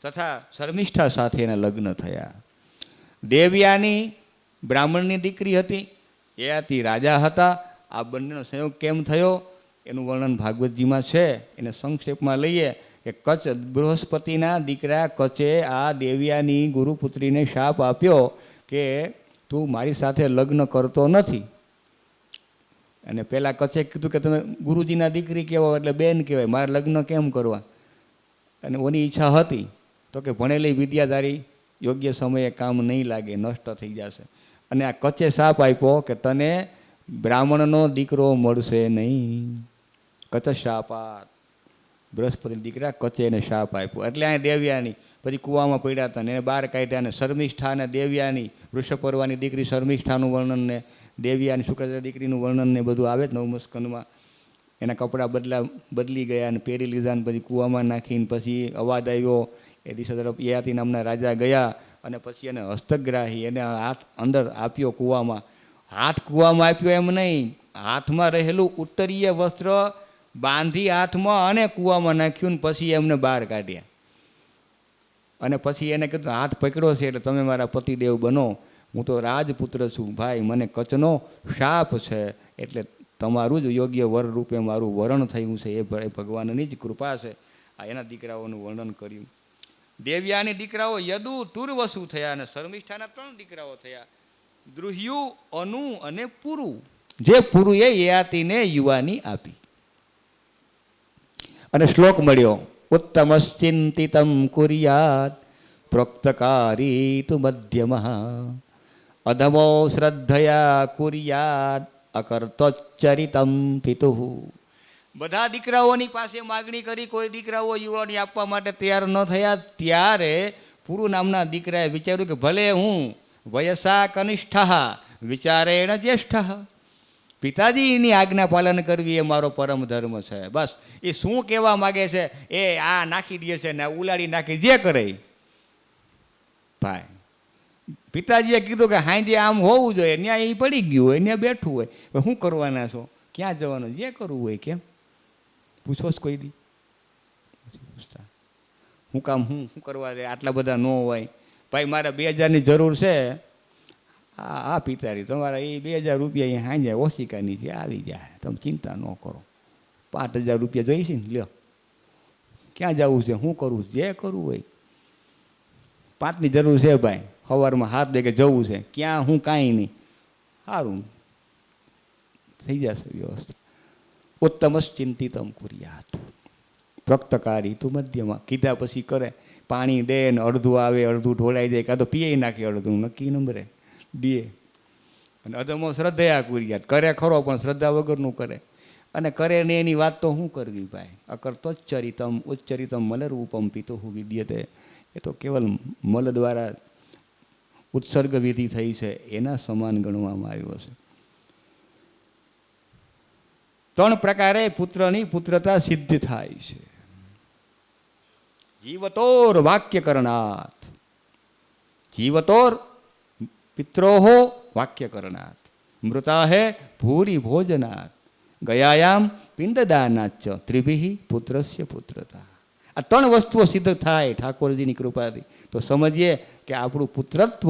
તથા શર્મિષ્ઠા સાથે એના લગ્ન થયા. દેવયાની બ્રાહ્મણની દીકરી હતી, યયાતિ રાજા હતા. આ બંનેનો સંયોગ કેમ થયો એનું વર્ણન ભાગવતજીમાં છે. એને સંક્ષેપમાં લઈએ કે કચ્છ બૃહસ્પતિના દીકરા કચ્છે આ દેવયાની ગુરુપુત્રીને શાપ આપ્યો કે તું મારી સાથે લગ્ન કરતો નથી. અને પહેલાં કચ્છે કીધું કે તમે ગુરુજીના દીકરી કહેવાય એટલે બેન કહેવાય, મારે લગ્ન કેમ કરવા? અને ઓની ઈચ્છા હતી તો કે ભણેલી વિદ્યાધારી યોગ્ય સમયે કામ નહીં લાગે, નષ્ટ થઈ જશે. અને આ કચ્છે શાપ આપ્યો કે તને બ્રાહ્મણનો દીકરો મળશે નહીં. કચ્છ શાપાત, બૃહસ્પતિ દીકરા કચ્છે એને શાપ આપ્યો. એટલે અહીંયા દેવયાની પછી કૂવામાં પડ્યા હતા ને એને બહાર કાઢ્યા. ને શર્મિષ્ઠા અને દેવયાની, વૃષપર્વાની દીકરી શર્મિષ્ઠાનું વર્ણન ને દેવયાની શુક્રાચાર્ય દીકરીનું વર્ણન ને બધું આવે જ નવમા સ્કંદમાં. એના કપડાં બદલી ગયા અને પહેરી લીધા ને પછી કૂવામાં નાખીને પછી અવાજ આવ્યો. એ દિશા તરફ યયાતિ નામના રાજા ગયા અને પછી એને હસ્તગ્રાહી, એને હાથ અંદર આપ્યો કૂવામાં. હાથ કૂવામાં આપ્યો એમ નહીં, હાથમાં રહેલું ઉત્તરીય વસ્ત્ર બાંધી હાથમાં અને કૂવામાં નાખ્યું ને પછી એમને બહાર કાઢ્યા. અને પછી એને કીધું હાથ પકડ્યો છે એટલે તમે મારા પતિદેવ બનો, હું તો રાજપુત્ર છું ભાઈ, મને કચ્છનો શાપ છે એટલે તમારું જ યોગ્ય વર રૂપે મારું વરણ થયું છે, એ ભગવાનની જ કૃપા છે. આ એના દીકરાઓનું વર્ણન કર્યું. દેવ્યાની દીકરાઓ યદુ, તુર્વસુ થયા અને શર્મિષ્ઠાના 3 દીકરાઓ થયા, દ્રુહ્યુ, અનુ અને પુરુ. જે પુરુએ યયાતિને યુવાની આપી. અને શ્લોક મળ્યો ઉત્તમશ્ચિંતિતમ કુર્યાત પ્રોક્તકારી તુ મધ્યમઃ અધમો શ્રદ્ધયા કુર્યાત અકર્તોચ્ચરિતમ પિતુઃ. બધા દીકરાઓની પાસે માગણી કરી, કોઈ દીકરાઓ યુવાની આપવા માટે તૈયાર ન થયા. ત્યારે પુરુ નામના દીકરાએ વિચાર્યું કે ભલે હું વયસા કનિષ્ઠ વિચારેણ જ્યેષ્ઠ, પિતાજીની આજ્ઞા પાલન કરવી એ મારો પરમ ધર્મ છે. બસ એ શું કહેવા માગે છે એ આ નાખી દે છે ને ઉલાડી નાખી જે કરે. ભાઈ પિતાજીએ કીધું કે હાંજે આમ હોવું જોઈએ, ત્યાં એ પડી ગયું હોય, ત્યાં બેઠું હોય, શું કરવાના છો, ક્યાં જવાનું, જે કરવું હોય. કેમ પૂછો જ કોઈ દી? પૂછતા હું કામ શું કરવા દે, આટલા બધા ન હોય. ભાઈ મારે 2000ની જરૂર છે. હા પિતાજી તમારા એ 2000 રૂપિયા અહીંયા હાંજે ઓશિકાની છે, આવી જાય, તમે ચિંતા ન કરો. 5000 રૂપિયા જોઈશે ને, લ્યો ક્યાં જવું છે, શું કરવું, જે કરવું હોય. 5ની જરૂર છે ભાઈ, સવારમાં 7 વાગે જવું છે, ક્યાં હું કાંઈ નહીં, સારું થઈ જશે વ્યવસ્થા. ઉત્તમશ્ચિંતિતમ કુર્યાત પ્રોક્તકારી તુ મધ્યમાં. કીધા પછી કરે, પાણી દે ને અડધું આવે, અડધું ઢોળાઈ જાય, કાં તો પીએ નાખે અડધું, નક્કી નંબરે દે. અને અધમો શ્રદ્ધયા કુર્યાત, કરે ખરો પણ શ્રદ્ધા વગરનું કરે. અને કરે ને એની વાત તો શું કરવી ભાઈ. અકર્તોચ્ચરિતમ ઉચ્ચરિતમ મલરૂપમ પિતુઃ વિદ્યતે. એ તો કેવલ મલ દ્વારા ઉત્સર્ગ વિધિ થઈ છે, એના સમાન ગણવામાં આવ્યો છે. 3 પ્રકારે પુત્રની પુત્રતા સિદ્ધ થાય છે. જીવતોર વાક્યકરણાત, જીવતોર પિત્રોહો વાક્યકરણાત, મૃતા હે ભૂરી ભોજનાત, ગયાયામ પિંડદાનાચ ત્રિભિઃ પુત્રસ્ય પુત્રતા. આ 3 વસ્તુઓ સિદ્ધ થાય ઠાકોરજીની કૃપાથી તો સમજીએ કે આપણું પુત્રત્વ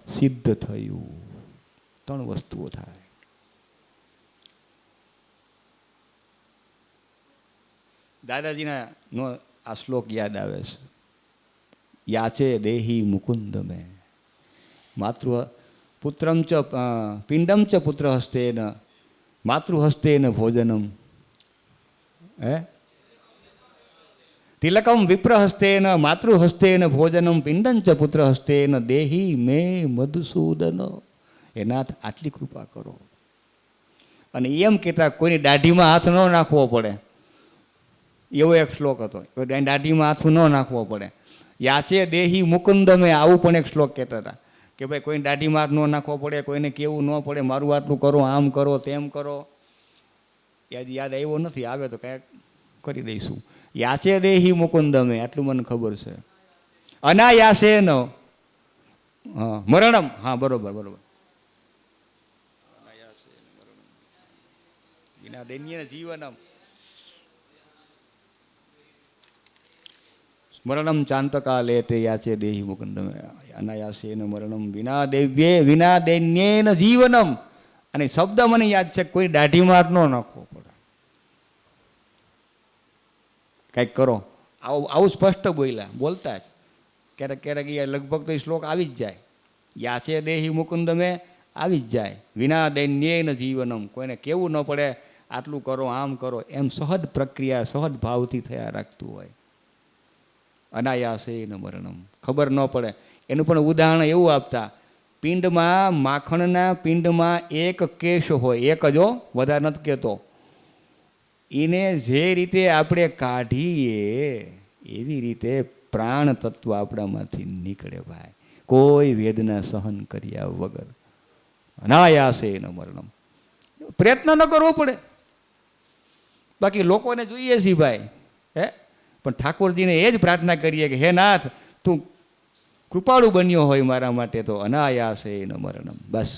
સિદ્ધ થયું. 3 વસ્તુઓ થાય. દાદાજીના નો આ શ્લોક યાદ આવે છે. યાચે દેહી મુકુંદ મેં માતૃ પુત્રમ ચ પિંડમ ચ પુત્ર હસ્તેન માતૃહસ્તેન ભોજનમ હે તિલકમ વિપ્રહસ્તેન માતૃહસ્તેન ભોજનમ પિંડમ ચ પુત્ર હસ્તેન દેહી મે મધુસૂદન. એ નાથ આટલી કૃપા કરો. અને એમ કહેતા કોઈની દાઢીમાં હાથ ન નાખવો પડે, એવો એક શ્લોક હતો. દાઢીમાં હાથ ન નાખવો પડે. યાચે દેહી મુકુંદ મેં, આવું પણ એક શ્લોક કહેતા હતા કે ભાઈ કોઈને દાઢીમાં હાથ ન નાખવો પડે, કોઈને કેવું ન પડે મારું આટલું કરો, આમ કરો, તેમ કરો. યાદ આવ્યો નથી, આવે તો કાંઈક કરી દઈશું. યાચે દેહી મુકુંદ મેં, આટલું મને ખબર છે. અનાયાસે ન હા મરણમ, હા બરોબર બરોબર. વિના દૈન્ય જીવનમ મરણમ ચાંતકાલે તે યાચે દેહી મુકુંદમ અનાયાસેન મરણમ વિના દૈવ્યે વિના દૈન્યેન જીવનમ. અને શબ્દ મને યાદ છે, કોઈ દાઢીમાં હાથ ન નાખવો પડે, કંઈક કરો. આવું સ્પષ્ટ બોલતા જ ક્યારેક ક્યારેક એ લગભગ તો એ શ્લોક આવી જ જાય. યાચે દેહી મુકુંદમે આવી જ જાય. વિના દૈન્યેન જીવનમ, કોઈને કેવું ન પડે આટલું કરો, આમ કરો, એમ સહજ પ્રક્રિયા સહજ ભાવથી થયા રાખતું હોય. અનાયાસે ન મરણમ, ખબર ન પડે. એનું પણ ઉદાહરણ એવું આપતા, પિંડમાં માખણના પિંડમાં એક કેશ હોય, એક જ વધારે નથી કહેતો, એને જે રીતે આપણે કાઢીએ એવી રીતે પ્રાણ તત્વ આપણામાંથી નીકળે ભાઈ, કોઈ વેદના સહન કર્યા વગર. અનાયાસે ન મરણમ, પ્રયત્ન ન કરવો પડે. બાકી લોકોને જોઈએ છીએ ભાઈ, હે પણ ઠાકોરજીને એ જ પ્રાર્થના કરીએ કે હે નાથ તું કૃપાળુ બન્યો હોય મારા માટે તો અનાયાસે ન મરણમ. બસ.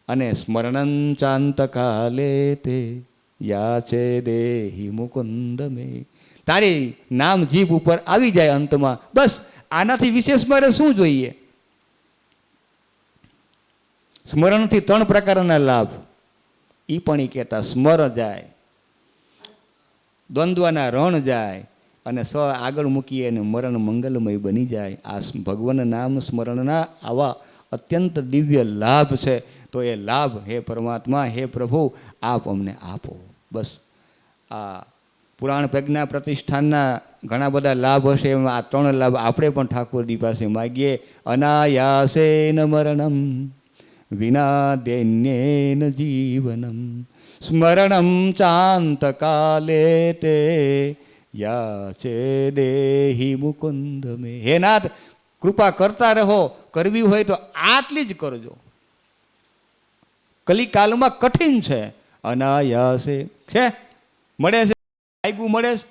અને સ્મરણં ચાંતકાલે તે યાચે દેહી મુકુંદ મે, તારી નામ જીભ ઉપર આવી જાય અંતમાં, બસ આનાથી વિશેષ મારે શું જોઈએ. સ્મરણથી 3 પ્રકારના લાભ એ પણ એ કહેતા. સ્મર જાય, દ્વંદ્વના રણ જાય, અને આગળ મૂકીએ અને મરણ મંગલમય બની જાય. આ ભગવાન નામ સ્મરણના આવા અત્યંત દિવ્ય લાભ છે. તો એ લાભ હે પરમાત્મા, હે પ્રભુ આપ અમને આપો. બસ આ પુરાણ પ્રજ્ઞા પ્રતિષ્ઠાનના ઘણા બધા લાભ હશે, એમાં આ 3 લાભ આપણે પણ ઠાકોરજી પાસે માગીએ. અનાયાસેન મરણમ વિના દૈન્યેન જીવનમ સ્મરણમ ચાંતકાલે તે યાચે દેહી મુકુંદ મે. હે નાથ, કૃપા કરતા રહો. કરવી હોય તો આટલી જ કરજો. કલિકાલમાં કઠિન છે. અનાયાસે છે, મળે છે, માગ્યું મળે છે.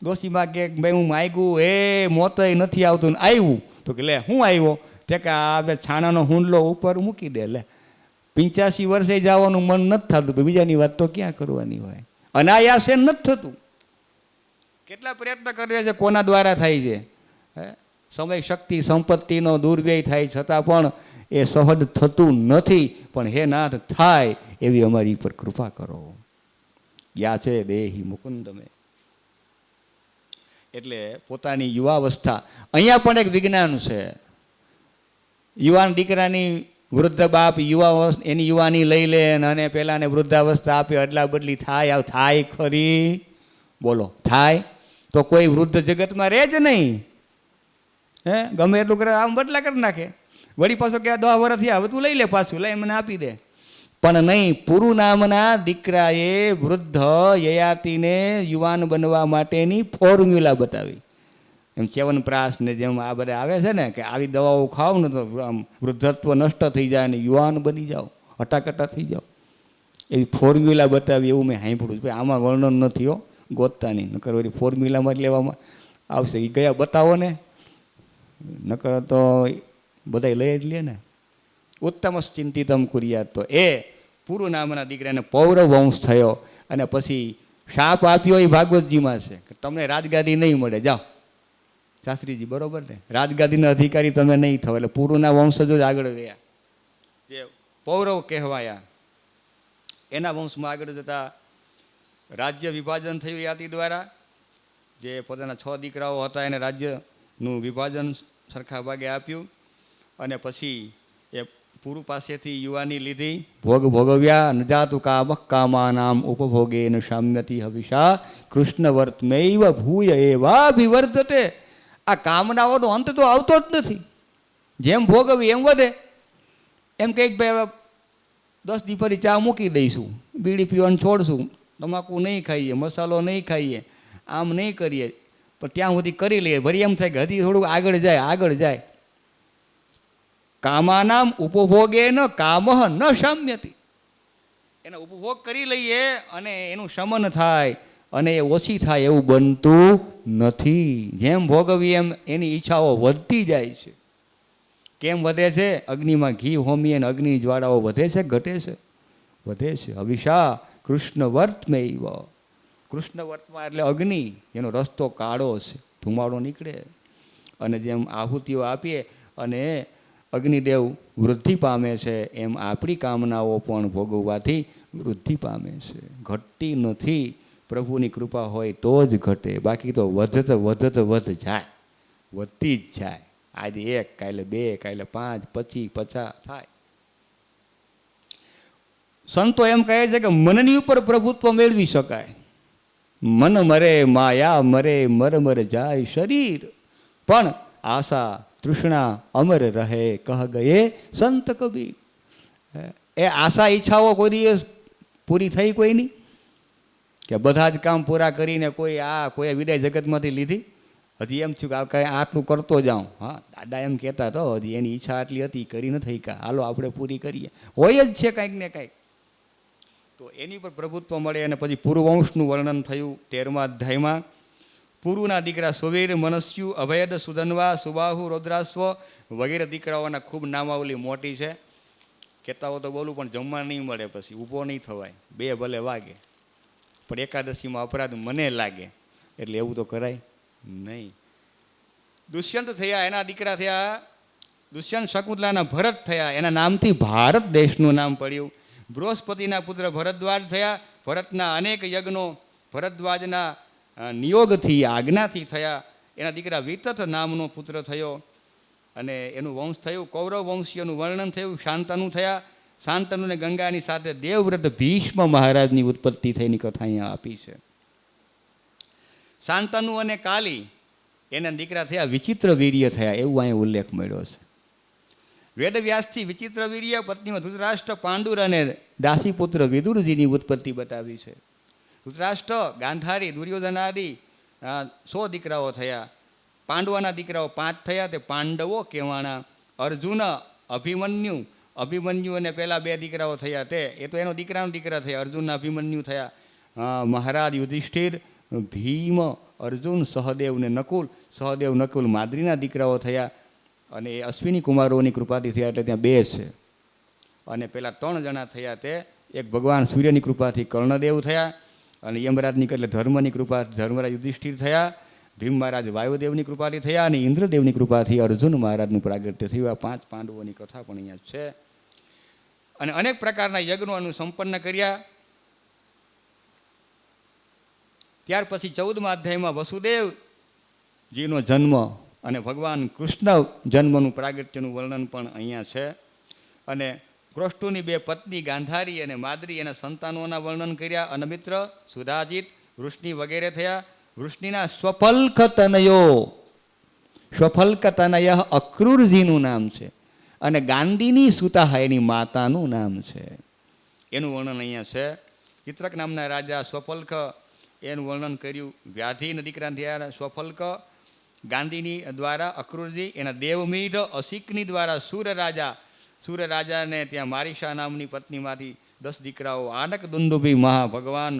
દોશીમાં કે ભાઈ હું માગ્યું, એ મોતય નથી આવતું, ને આવ્યું તો કે લે હું આવ્યો તે કે આ છાણાનો હુંડલો ઉપર મૂકી દે. લે 85 વર્ષે જવાનું મન નથી થતું, બીજાની વાત તો ક્યાં કરવાની હોય. અનાયાસે નથી થતું. કેટલા પ્રયત્ન કરે છે, કોના દ્વારા થાય છે? સમય, શક્તિ, સંપત્તિનો દુર્વ્યય થાય છતાં પણ એ સહજ થતું નથી. પણ હે નાથ, થાય એવી અમારી પર કૃપા કરો. યાચે દેહી મુકુંદમે. એટલે પોતાની યુવાવસ્થા, અહીંયા પણ એક વિજ્ઞાન છે. યુવાન દીકરાની વૃદ્ધ બાપ એની યુવાની લઈ લે અને પેલાને વૃદ્ધાવસ્થા આપે, અદલા બદલી થાય. થાય ખરી? બોલો, થાય? તો કોઈ વૃદ્ધ જગતમાં રહે જ નહીં. ગમે એટલું કરે, આમ બદલા કરી નાખે. વળી પાછો કે 10 વર્ષ થયા, હવે તું લઈ લે, પાછું લઈ મને આપી દે. પણ નહીં, પુરુ નામના દીકરાએ વૃદ્ધ યયાતિને યુવાન બનવા માટેની ફોર્મ્યુલા બતાવી. એમ ચ્યવનપ્રાશ ને જેમ આ બધા આવે છે ને, કે આવી દવાઓ ખાઓ ને તો આમ વૃદ્ધત્વ નષ્ટ થઈ જાય ને યુવાન બની જાઓ, હટાકટા થઈ જાઓ. એવી ફોર્મ્યુલા બતાવી, એવું મેં સાંભળ્યું. ભાઈ આમાં વર્ણન નથી હો, ગોતતા નહીં, નકર વળી ફોર્મ્યુલામાં જ લેવામાં આવશે. એ ગયા બતાવો ને, નકર તો બધા લઈ જ લે ને. ઉત્તમ ચિંતિતમ કુર્યાત. તો એ પુરુ નામના દીકરાને પૌરવ વંશ થયો, અને પછી શાપ આપ્યો એ ભાગવતજીમાં છે કે તમને રાજગાદી નહીં મળે. જાઓ શાસ્ત્રીજી, બરોબર ને? રાજગાદીના અધિકારી તમે નહીં થો. એટલે પુરુના વંશજો જ આગળ ગયા, જે પૌરવ કહેવાયા. એના વંશમાં આગળ જતા રાજ્ય વિભાજન થયું યાતિ દ્વારા. જે પોતાના 6 દીકરાઓ હતા એને રાજ્યનું વિભાજન સરખા ભાગે આપ્યું. અને પછી એ પુરુ પાસેથી યુવાની લીધી, ભોગ ભોગવ્યા. ન જાતું કામઃ કામાનામ ઉપભોગે ન શામ્યતિ હવિષા કૃષ્ણ વર્તમૈવ ભૂય એવાભિવર્ધતે. આ કામનાઓનો અંત તો આવતો જ નથી. જેમ ભોગવી એમ વધે. એમ કંઈક ભાઈ 10 દી ફરી ચા મૂકી દઈશું, બીડી પીવાનું છોડશું, તમાકુ નહીં ખાઈએ, મસાલો નહીં ખાઈએ, આમ નહીં કરીએ, પણ ત્યાં સુધી કરી લઈએ. ભરી એમ થાય કે હજી થોડુંક આગળ જાય, આગળ જાય. કામાનામ ઉપભોગે ન કામઃ ન શામ્યતિ. એનો ઉપભોગ કરી લઈએ અને એનું શમન થાય અને એ ઓછી થાય એવું બનતું નથી. જેમ ભોગવીએ એમ એની ઈચ્છાઓ વધતી જાય છે. કેમ વધે છે? અગ્નિમાં ઘી હોમીએ અને અગ્નિની જ્વાળાઓ વધે છે, ઘટે છે? વધે છે. હવિષા કૃષ્ણ વર્તમૈવ. કૃષ્ણ વર્તમાં એટલે અગ્નિ, એનો રસ્તો કાળો છે, ધુમાડો નીકળે. અને જેમ આહુતિઓ આપીએ અને અગ્નિદેવ વૃદ્ધિ પામે છે, એમ આપણી કામનાઓ પણ ભોગવવાથી વૃદ્ધિ પામે છે, ઘટતી નથી. પ્રભુની કૃપા હોય તો જ ઘટે, બાકી તો વધ જાય, વધતી જ જાય. આજે 1, કાલે 2, કાલે 5, પછી 50 થાય. સંતો એમ કહે છે કે મનની ઉપર પ્રભુત્વ મેળવી શકાય. મન મરે માયા મરે, મર જાય શરીર, પણ આશા તૃષ્ણા અમર રહે, કહ ગયે સંત કબીર. એ આશા ઈચ્છાઓ કોઈ દિવસ પૂરી થઈ કોઈની? કે બધા જ કામ પૂરા કરીને કોઈ વિદાય જગતમાંથી લીધી? હજી એમ થયું કે આટલું કરતો જાઉં. હા, દાદા એમ કહેતા તો હજી એની ઈચ્છા આટલી હતી, કરી ન થઈ કા, હાલો આપણે પૂરી કરીએ. હોય જ છે કાંઈક ને કાંઈક. તો એની પર પ્રભુત્વ મળે. અને પછી પુરુવંશનું વર્ણન થયું 13મા અધ્યાયમાં. પુરુના દીકરા સુવીર, મનસ્યુ, અભયદ, સુધન્વા, સુબાહુ, રૌદ્રાશ્વ વગેરે દીકરાઓના ખૂબ નામાવલી મોટી છે. કહેતા હો તો બોલું, પણ જમવા નહીં મળે, પછી ઊભો નહીં થવાય. 2 ભલે વાગે, પણ એકાદશીમાં અપરાધ મને લાગે, એટલે એવું તો કરાય નહીં. દુષ્યંત થયા, એના દીકરા થયા. દુષ્યંત શકુંતલાના ભરત થયા, એના નામથી ભારત દેશનું નામ પડ્યું. બૃહસ્પતિના પુત્ર ભરદ્વાજ થયા. ભરતના અનેક યજ્ઞો ભરદ્વાજના નિયોગથી, આજ્ઞાથી થયા. એના દીકરા વિતથ નામનો પુત્ર થયો અને એનું વંશ થયું. કૌરવ વંશીયનું વર્ણન થયું. શાંતનુ થયા. શાંતનુને ગંગાની સાથે દેવવ્રત ભીષ્મ મહારાજની ઉત્પત્તિ થઈની કથા અહીંયા આપી છે. શાંતનુ અને કાલી એના દીકરા થયા વિચિત્ર વીર્ય થયા, એવું અહીં ઉલ્લેખ મળ્યો છે. વેદવ્યાસથી વિચિત્ર વીર્ય પત્નીમાં ધૃતરાષ્ટ્ર, પાંડુર અને દાસીપુત્ર વિદુરજીની ઉત્પત્તિ બતાવી છે. ધૃતરાષ્ટ્ર, ગાંધારી, દુર્યોધન આદિ 100 દીકરાઓ થયા. પાંડવોના દીકરાઓ 5 થયા, તે પાંડવો કહેવાના. અર્જુન, અભિમન્યુ અને પહેલાં 2 દીકરાઓ થયા, તે એ તો એનો દીકરાનો દીકરા થયા, અર્જુનના અભિમન્યુ થયા. મહારાજ યુધિષ્ઠિર, ભીમ, અર્જુન, સહદેવ ને નકુલ, સહદેવ નકુલ માદ્રીના દીકરાઓ થયા. અને એ અશ્વિની કુમારોની કૃપાથી થયા, એટલે ત્યાં 2 છે. અને પેલા 3 જણા થયા, તે એક ભગવાન સૂર્યની કૃપાથી કર્ણદેવ થયા, અને યમરાજની એટલે ધર્મની કૃપાથી ધર્મરાજ યુધિષ્ઠિર થયા, ભીમ મહારાજ વાયુદેવની કૃપાથી થયા, અને ઇન્દ્રદેવની કૃપાથી અર્જુન મહારાજનું પ્રાગટ્ય થયું. આ 5 પાંડવોની કથા પણ અહીંયા છે. અને અનેક પ્રકારના યજ્ઞોનું સંપન્ન કર્યા. ત્યાર પછી 14મા અધ્યાયમાં વસુદેવજીનો જન્મ અને ભગવાન કૃષ્ણ જન્મનું પ્રાગટ્યનું વર્ણન પણ અહીંયા છે. અને ક્રોષ્ટુની 2 પત્ની ગાંધારી અને માદ્રી એના સંતાનોના વર્ણન કર્યા. અનમિત્ર, સુધાજીત, વૃષ્ણિ વગેરે થયા. વૃષ્ણિના સ્વફલ્ક તનય અક્રૂરજીનું નામ છે, અને ગાંધીની સુતા એની માતાનું નામ છે. એનું વર્ણન અહીંયા છે. ચિત્રક નામના રાજા સ્વફલ્ક એનું વર્ણન કર્યું. વ્યાધિના દીકરા થયા સ્વફલ્ક, ગાંધીની દ્વારા અક્રૂરજી, એના દેવમીઢ અસિકની દ્વારા સૂરરાજાને ત્યાં મારીશા નામની પત્નીમાંથી 10 દીકરાઓ. આનક દુંદુભી મહાભગવાન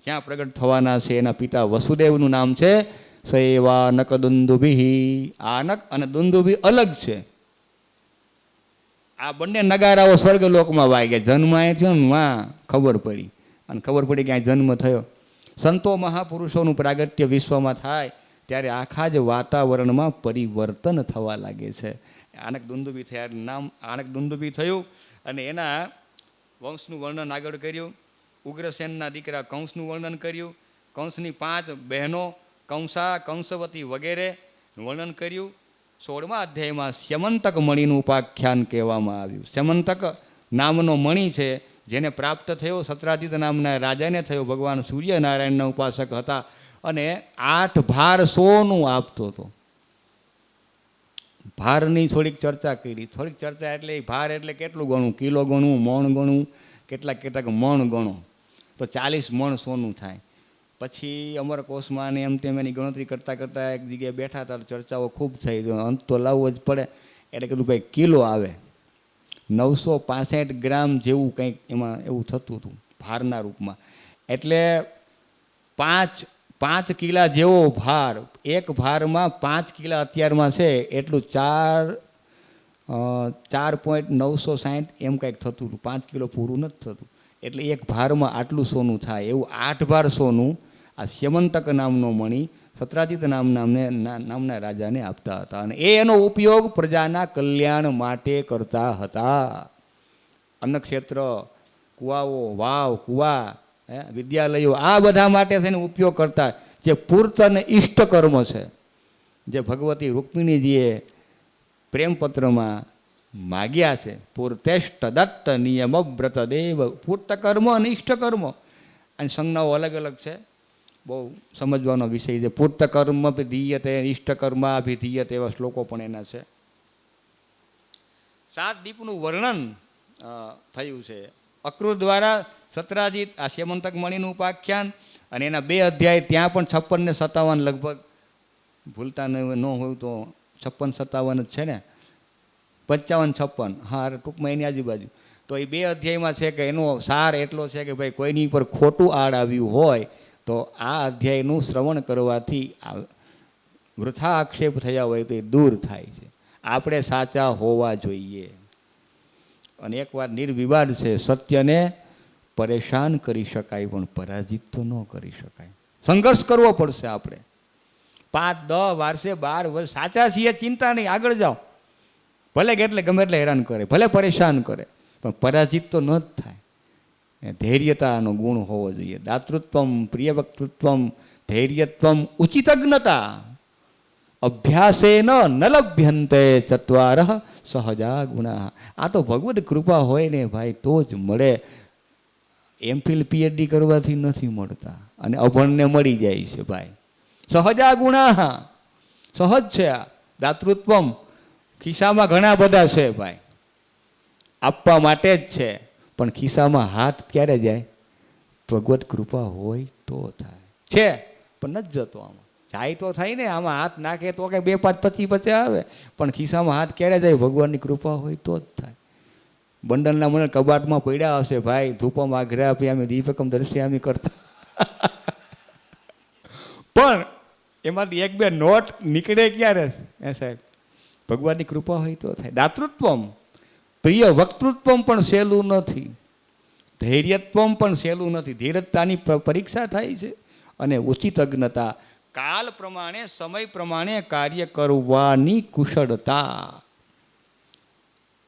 જ્યાં પ્રગટ થવાના છે એના પિતા વસુદેવનું નામ છે સૈવાનક દુંદુભી. આનક અને દુંદુભી અલગ છે. આ બંને નગારાઓ સ્વર્ગલોકમાં વાઈ ગયા. જન્મ અહીં થયો ને માં ખબર પડી, અને ખબર પડી કે અહીં જન્મ થયો. સંતો મહાપુરુષોનું પ્રાગટ્ય વિશ્વમાં થાય ત્યારે આખા જ વાતાવરણમાં પરિવર્તન થવા લાગે છે. આનક દુંદુભી થયા, નામ આનક દુંદુભી થયું. અને એના વંશનું વર્ણન આગળ કર્યું. ઉગ્રસેનના દીકરા કંસનું વર્ણન કર્યું. કંસની 5 બહેનો કંસા, કંસવતી વગેરે વર્ણન કર્યું. 16મા અધ્યાયમાં સ્યમંતક મણિનું ઉપાખ્યાન કહેવામાં આવ્યું. સ્યમંતક નામનો મણિ છે, જેને પ્રાપ્ત થયો સત્રાજીત નામના રાજાને થયો. ભગવાન સૂર્યનારાયણના ઉપાસક હતા, અને 8 ભાર સોનું આપતો હતો. ભારની થોડીક ચર્ચા કરી. થોડીક ચર્ચા એટલે ભાર એટલે કેટલું ગણું? કિલો ગણું, મણ ગણું, કેટલાક મણ ગણો તો 40 મણ સોનું થાય. પછી અમરકોશમાં ને એમ તેમ એની ગણતરી કરતાં કરતાં એક જગ્યાએ બેઠા હતા, ચર્ચાઓ ખૂબ થઈ. અંત તો લાવવો જ પડે, એટલે કીધું ભાઈ કિલો આવે 965 ગ્રામ જેવું કંઈક એમાં એવું થતું હતું ભારના રૂપમાં. એટલે 5 કિલા જેવો ભાર, એક ભારમાં 5 કિલા અત્યારમાં છે એટલું 4.960 એમ કંઈક થતું હતું. 5 કિલો પૂરું નથી થતું, એટલે એક ભારમાં આટલું સોનું થાય. એવું 8 ભાર સોનું આ સ્યમંતક નામનો મણિ સત્રાજીત નામના રાજાને આપતા હતા, અને એનો ઉપયોગ પ્રજાના કલ્યાણ માટે કરતા હતા. અન્નક્ષેત્ર, કુવાઓ, વાવ, કુવા, વિદ્યાલયો, આ બધા માટે થઈને ઉપયોગ કરતા. જે પૂર્ત અને ઇષ્ટ કર્મ છે, જે ભગવતી રૂક્મિણીજીએ પ્રેમપત્રમાં માગ્યા છે, પૂર્તેષ્ટ દત્ત નિયમ વ્રત દેવ. પૂર્ત કર્મ અને ઇષ્ટ કર્મ, અને સંજ્ઞાઓ અલગ અલગ છે, બહુ સમજવાનો વિષય છે. પૂર્ત કર્મ ધીયતે, ઇષ્ટ કર્માભિધીયતે, એવા શ્લોકો પણ એના છે. 7 દીપનું વર્ણન થયું છે અક્રૂર દ્વારા. સત્રાજીત, આ સ્યમંતક મણિનું ઉપાખ્યાન, અને એના 2 અધ્યાય ત્યાં પણ 56 ને 57 લગભગ, ભૂલતા ન હોય તો 56 57 જ છે ને, 55 56, હા ટૂંકમાં એની આજુબાજુ. તો એ 2 અધ્યાયમાં છે કે એનો સાર એટલો છે કે ભાઈ કોઈની પર ખોટું આડ આવ્યું હોય તો આ અધ્યાયનું શ્રવણ કરવાથી વૃથા આક્ષેપ થયા હોય તો એ દૂર થાય છે. આપણે સાચા હોવા જોઈએ. અને એકવાર નિર્વિવાદ છે, સત્યને પરેશાન કરી શકાય પણ પરાજિત તો ન કરી શકાય. સંઘર્ષ કરવો પડશે આપણે. 5 10 વર્ષે 12 વર્ષ સાચા છીએ, ચિંતા નહીં, આગળ જાઓ. ભલે કેટલે ગમે એટલે હેરાન કરે, ભલે પરેશાન કરે, પણ પરાજિત તો ન જ થાય. ધૈર્યતાનો ગુણ હોવો જોઈએ. દાતૃત્વમ, પ્રિયવક્તૃત્વમ, ધૈર્યત્વમ, ઉચિતજ્ઞતા, અભ્યાસેન ન લભ્યંતે ચત્વારઃ સહજા ગુણા. આ તો ભગવદ કૃપા હોય ને ભાઈ તો જ મળે. એમફિલ પીએચડી કરવાથી નથી મળતા, અને અભણને મળી જાય છે ભાઈ. સહજા ગુણા, સહજ છે આ દાતૃત્વમ. ખિસ્સામાં ઘણા બધા છે ભાઈ, આપવા માટે જ છે, પણ ખિસ્સામાં હાથ ક્યારે જાય? ભગવત કૃપા હોય તો થાય. છે પણ નથી જતો. આમાં જાય તો થાય ને, આમાં હાથ નાખે તો કે 2, 5, 25 આવે, પણ ખિસ્સામાં હાથ ક્યારે જાય? ભગવાનની કૃપા હોય તો જ થાય. બંડલના મને કબાટમાં પડ્યા હશે ભાઈ, ધૂપમ આઘ્રાપ્યામી દીપકમ દર્શ્યામી કરતા, પણ એમાંથી 1, 2 નોટ નીકળે ક્યારે? સાહેબ ભગવાનની કૃપા હોય તો થાય. દાતૃત્વમ, પ્રિય વક્તૃત્વમ પણ સહેલું નથી, ધૈર્યત્વમ પણ સહેલું નથી. ધીરજતાની પરીક્ષા થાય છે, અને ઉચિત અજ્ઞતા, કાલ પ્રમાણે સમય પ્રમાણે કાર્ય કરવાની કુશળતા,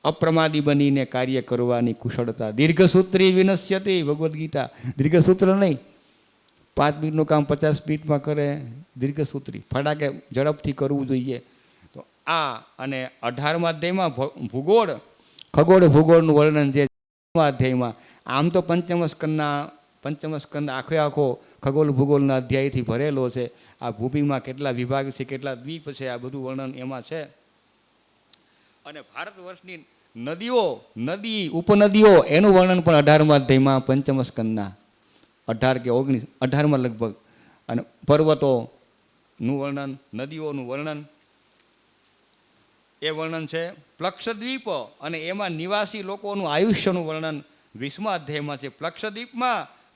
અપ્રમાદી બનીને કાર્ય કરવાની કુશળતા. દીર્ઘસૂત્રી વિનશ્યતિ, ભગવદ્ ગીતા. દીર્ઘસૂત્ર નહીં, 5 મિનિટનું કામ 50 મિનિટમાં કરે, દીર્ઘસૂત્રી, ફટાકે ઝડપથી કરવું જોઈએ. તો આ અને 18મા અધ્યાયમાં ભૂગોળ, ખગોળ ભૂગોળનું વર્ણન જે અધ્યાયમાં, આમ તો પંચમ સ્કંદ આખો ખગોળ ભૂગોળના અધ્યાયથી ભરેલો છે. આ ભૂમિમાં કેટલા વિભાગ છે, કેટલા દ્વીપ છે, આ બધું વર્ણન એમાં છે. અને ભારત વર્ષની નદી ઉપનદીઓ એનું વર્ણન પણ 18મા અધ્યાયમાં પંચમ સ્કંદના 18 કે 19, 18માં લગભગ. અને પર્વતોનું વર્ણન, નદીઓનું વર્ણન, એ વર્ણન છે. પ્લક્ષદ્વીપ અને એમાં નિવાસી લોકોનું આયુષ્યનું વર્ણન 20મા અધ્યાયમાં છે.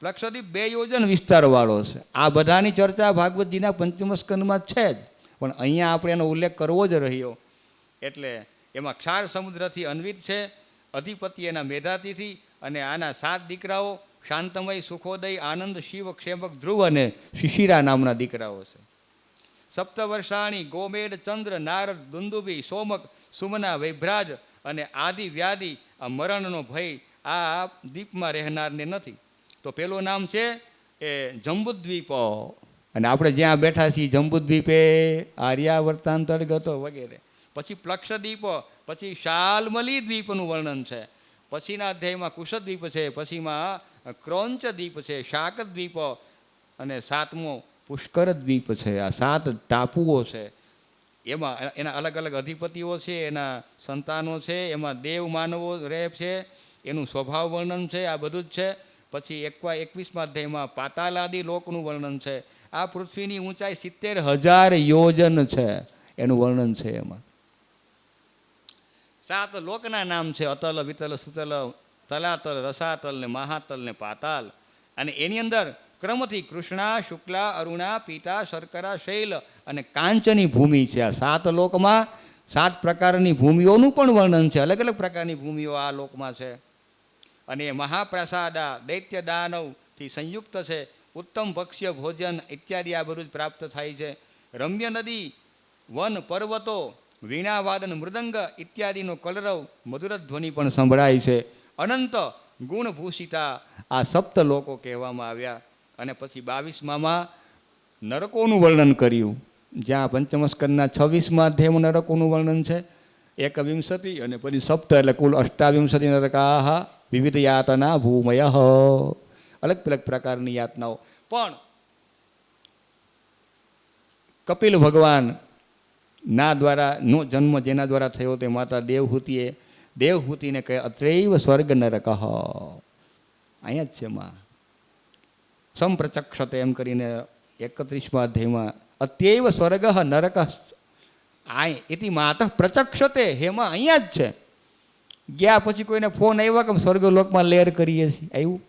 પ્લક્ષદ્વીપ 2 યોજન વિસ્તારવાળો છે. આ બધાની ચર્ચા ભાગવતજીના પંચમ સ્કંદમાં છે જ, પણ અહીંયા આપણે એનો ઉલ્લેખ કરવો જ રહ્યો. એટલે એમાં ક્ષાર સમુદ્રથી અન્વિત છે. અધિપતિ એના મેધાતિથિ, અને આના 7 દીકરાઓ શાંતમય, સુખોદય, આનંદ, શિવ, ક્ષેમક, ધ્રુવ અને શિશિરા નામના દીકરાઓ છે. સપ્તવર્ષાણી, ગોમેદ, ચંદ્ર, નારદ, દુંદુભી, સોમક, સુમના, વૈભ્રાજ અને આદિ વ્યાધિ. આ મરણનો ભય આ દ્વીપમાં રહેનારને નથી. તો પેલું નામ છે એ જંબુદ્વીપ, અને આપણે જ્યાં બેઠા છીએ જંબુદ્વીપે આર્યાવર્તાંતર્ગતો વગેરે. પછી પ્લક્ષદ્વીપ, પછી શાલ્મલી દ્વીપનું વર્ણન છે. પછીના અધ્યાયમાં કુશદ્વીપ છે, પછીમાં ક્રૌંચ દ્વીપ છે, શાક દ્વીપ, અને 7મો પુષ્કર દ્વીપ છે. આ 7 ટાપુઓ છે. એમાં એના અલગ અલગ અધિપતિઓ છે, એના સંતાનો છે, એમાં દેવ માનવો રહે છે, એનું સ્વભાવ વર્ણન છે. આ બધું જ છે. પછી 21મા અધ્યાયમાં પાતાલાદી લોકનું વર્ણન છે. આ પૃથ્વીની ઊંચાઈ 70,000 યોજન છે, એનું વર્ણન છે. એમાં 7 લોકના નામ છે: અતલ, વિતલ, સુતલ, તલાતલ, રસાતલ ને મહાતલ ને પાતાલ. અને એની અંદર ક્રમથી કૃષ્ણા, શુક્લા, અરુણા, પીતા, શર્કરા, શૈલ અને કાંચની ભૂમિ છે. આ 7 લોકમાં 7 પ્રકારની ભૂમિઓનું પણ વર્ણન છે. અલગ અલગ પ્રકારની ભૂમિઓ આ લોકમાં છે. અને મહાપ્રાસાદા, દૈત્ય દાનવથી સંયુક્ત છે. ઉત્તમ ભક્ષ્ય ભોજન ઇત્યાદિ આ બધું જ પ્રાપ્ત થાય છે. રમ્ય નદી, વન, પર્વતો, વીણાવાદન, મૃદંગ ઇત્યાદિનો કલરવ, મધુર ધ્વનિ પણ સંભળાય છે. અનંત ગુણભૂષિતા આ 7 લોકો કહેવામાં આવ્યા. અને પછી 22માં નરકોનું વર્ણન કર્યું, જ્યાં પંચમ સ્કંદના 26મા અધ્યાયમાં નરકોનું વર્ણન છે. 21 અને પછી 7 એટલે કુલ 28 નરકાહ વિવિધ યાતના ભૂમય, અલગ અલગ પ્રકારની યાતનાઓ. પણ કપિલ ભગવાન ના દ્વારા નો જન્મ જેના દ્વારા થયો તે માતા દેવહૂતિને કહે અત્રૈવ સ્વર્ગ નરક, અહીંયા જ છે માં સંપ્રચક્ષતે એમ કરીને 31મા અધ્યાયમાં અત્યૈવ સ્વર્ગ નરક આય ઇતિ માતા પ્રચક્ષતે, હેમાં અહીંયા જ છે. ગયા પછી કોઈને ફોન આવ્યા કે સ્વર્ગલોકમાં લેર કરીએ છીએ, આવ્યું?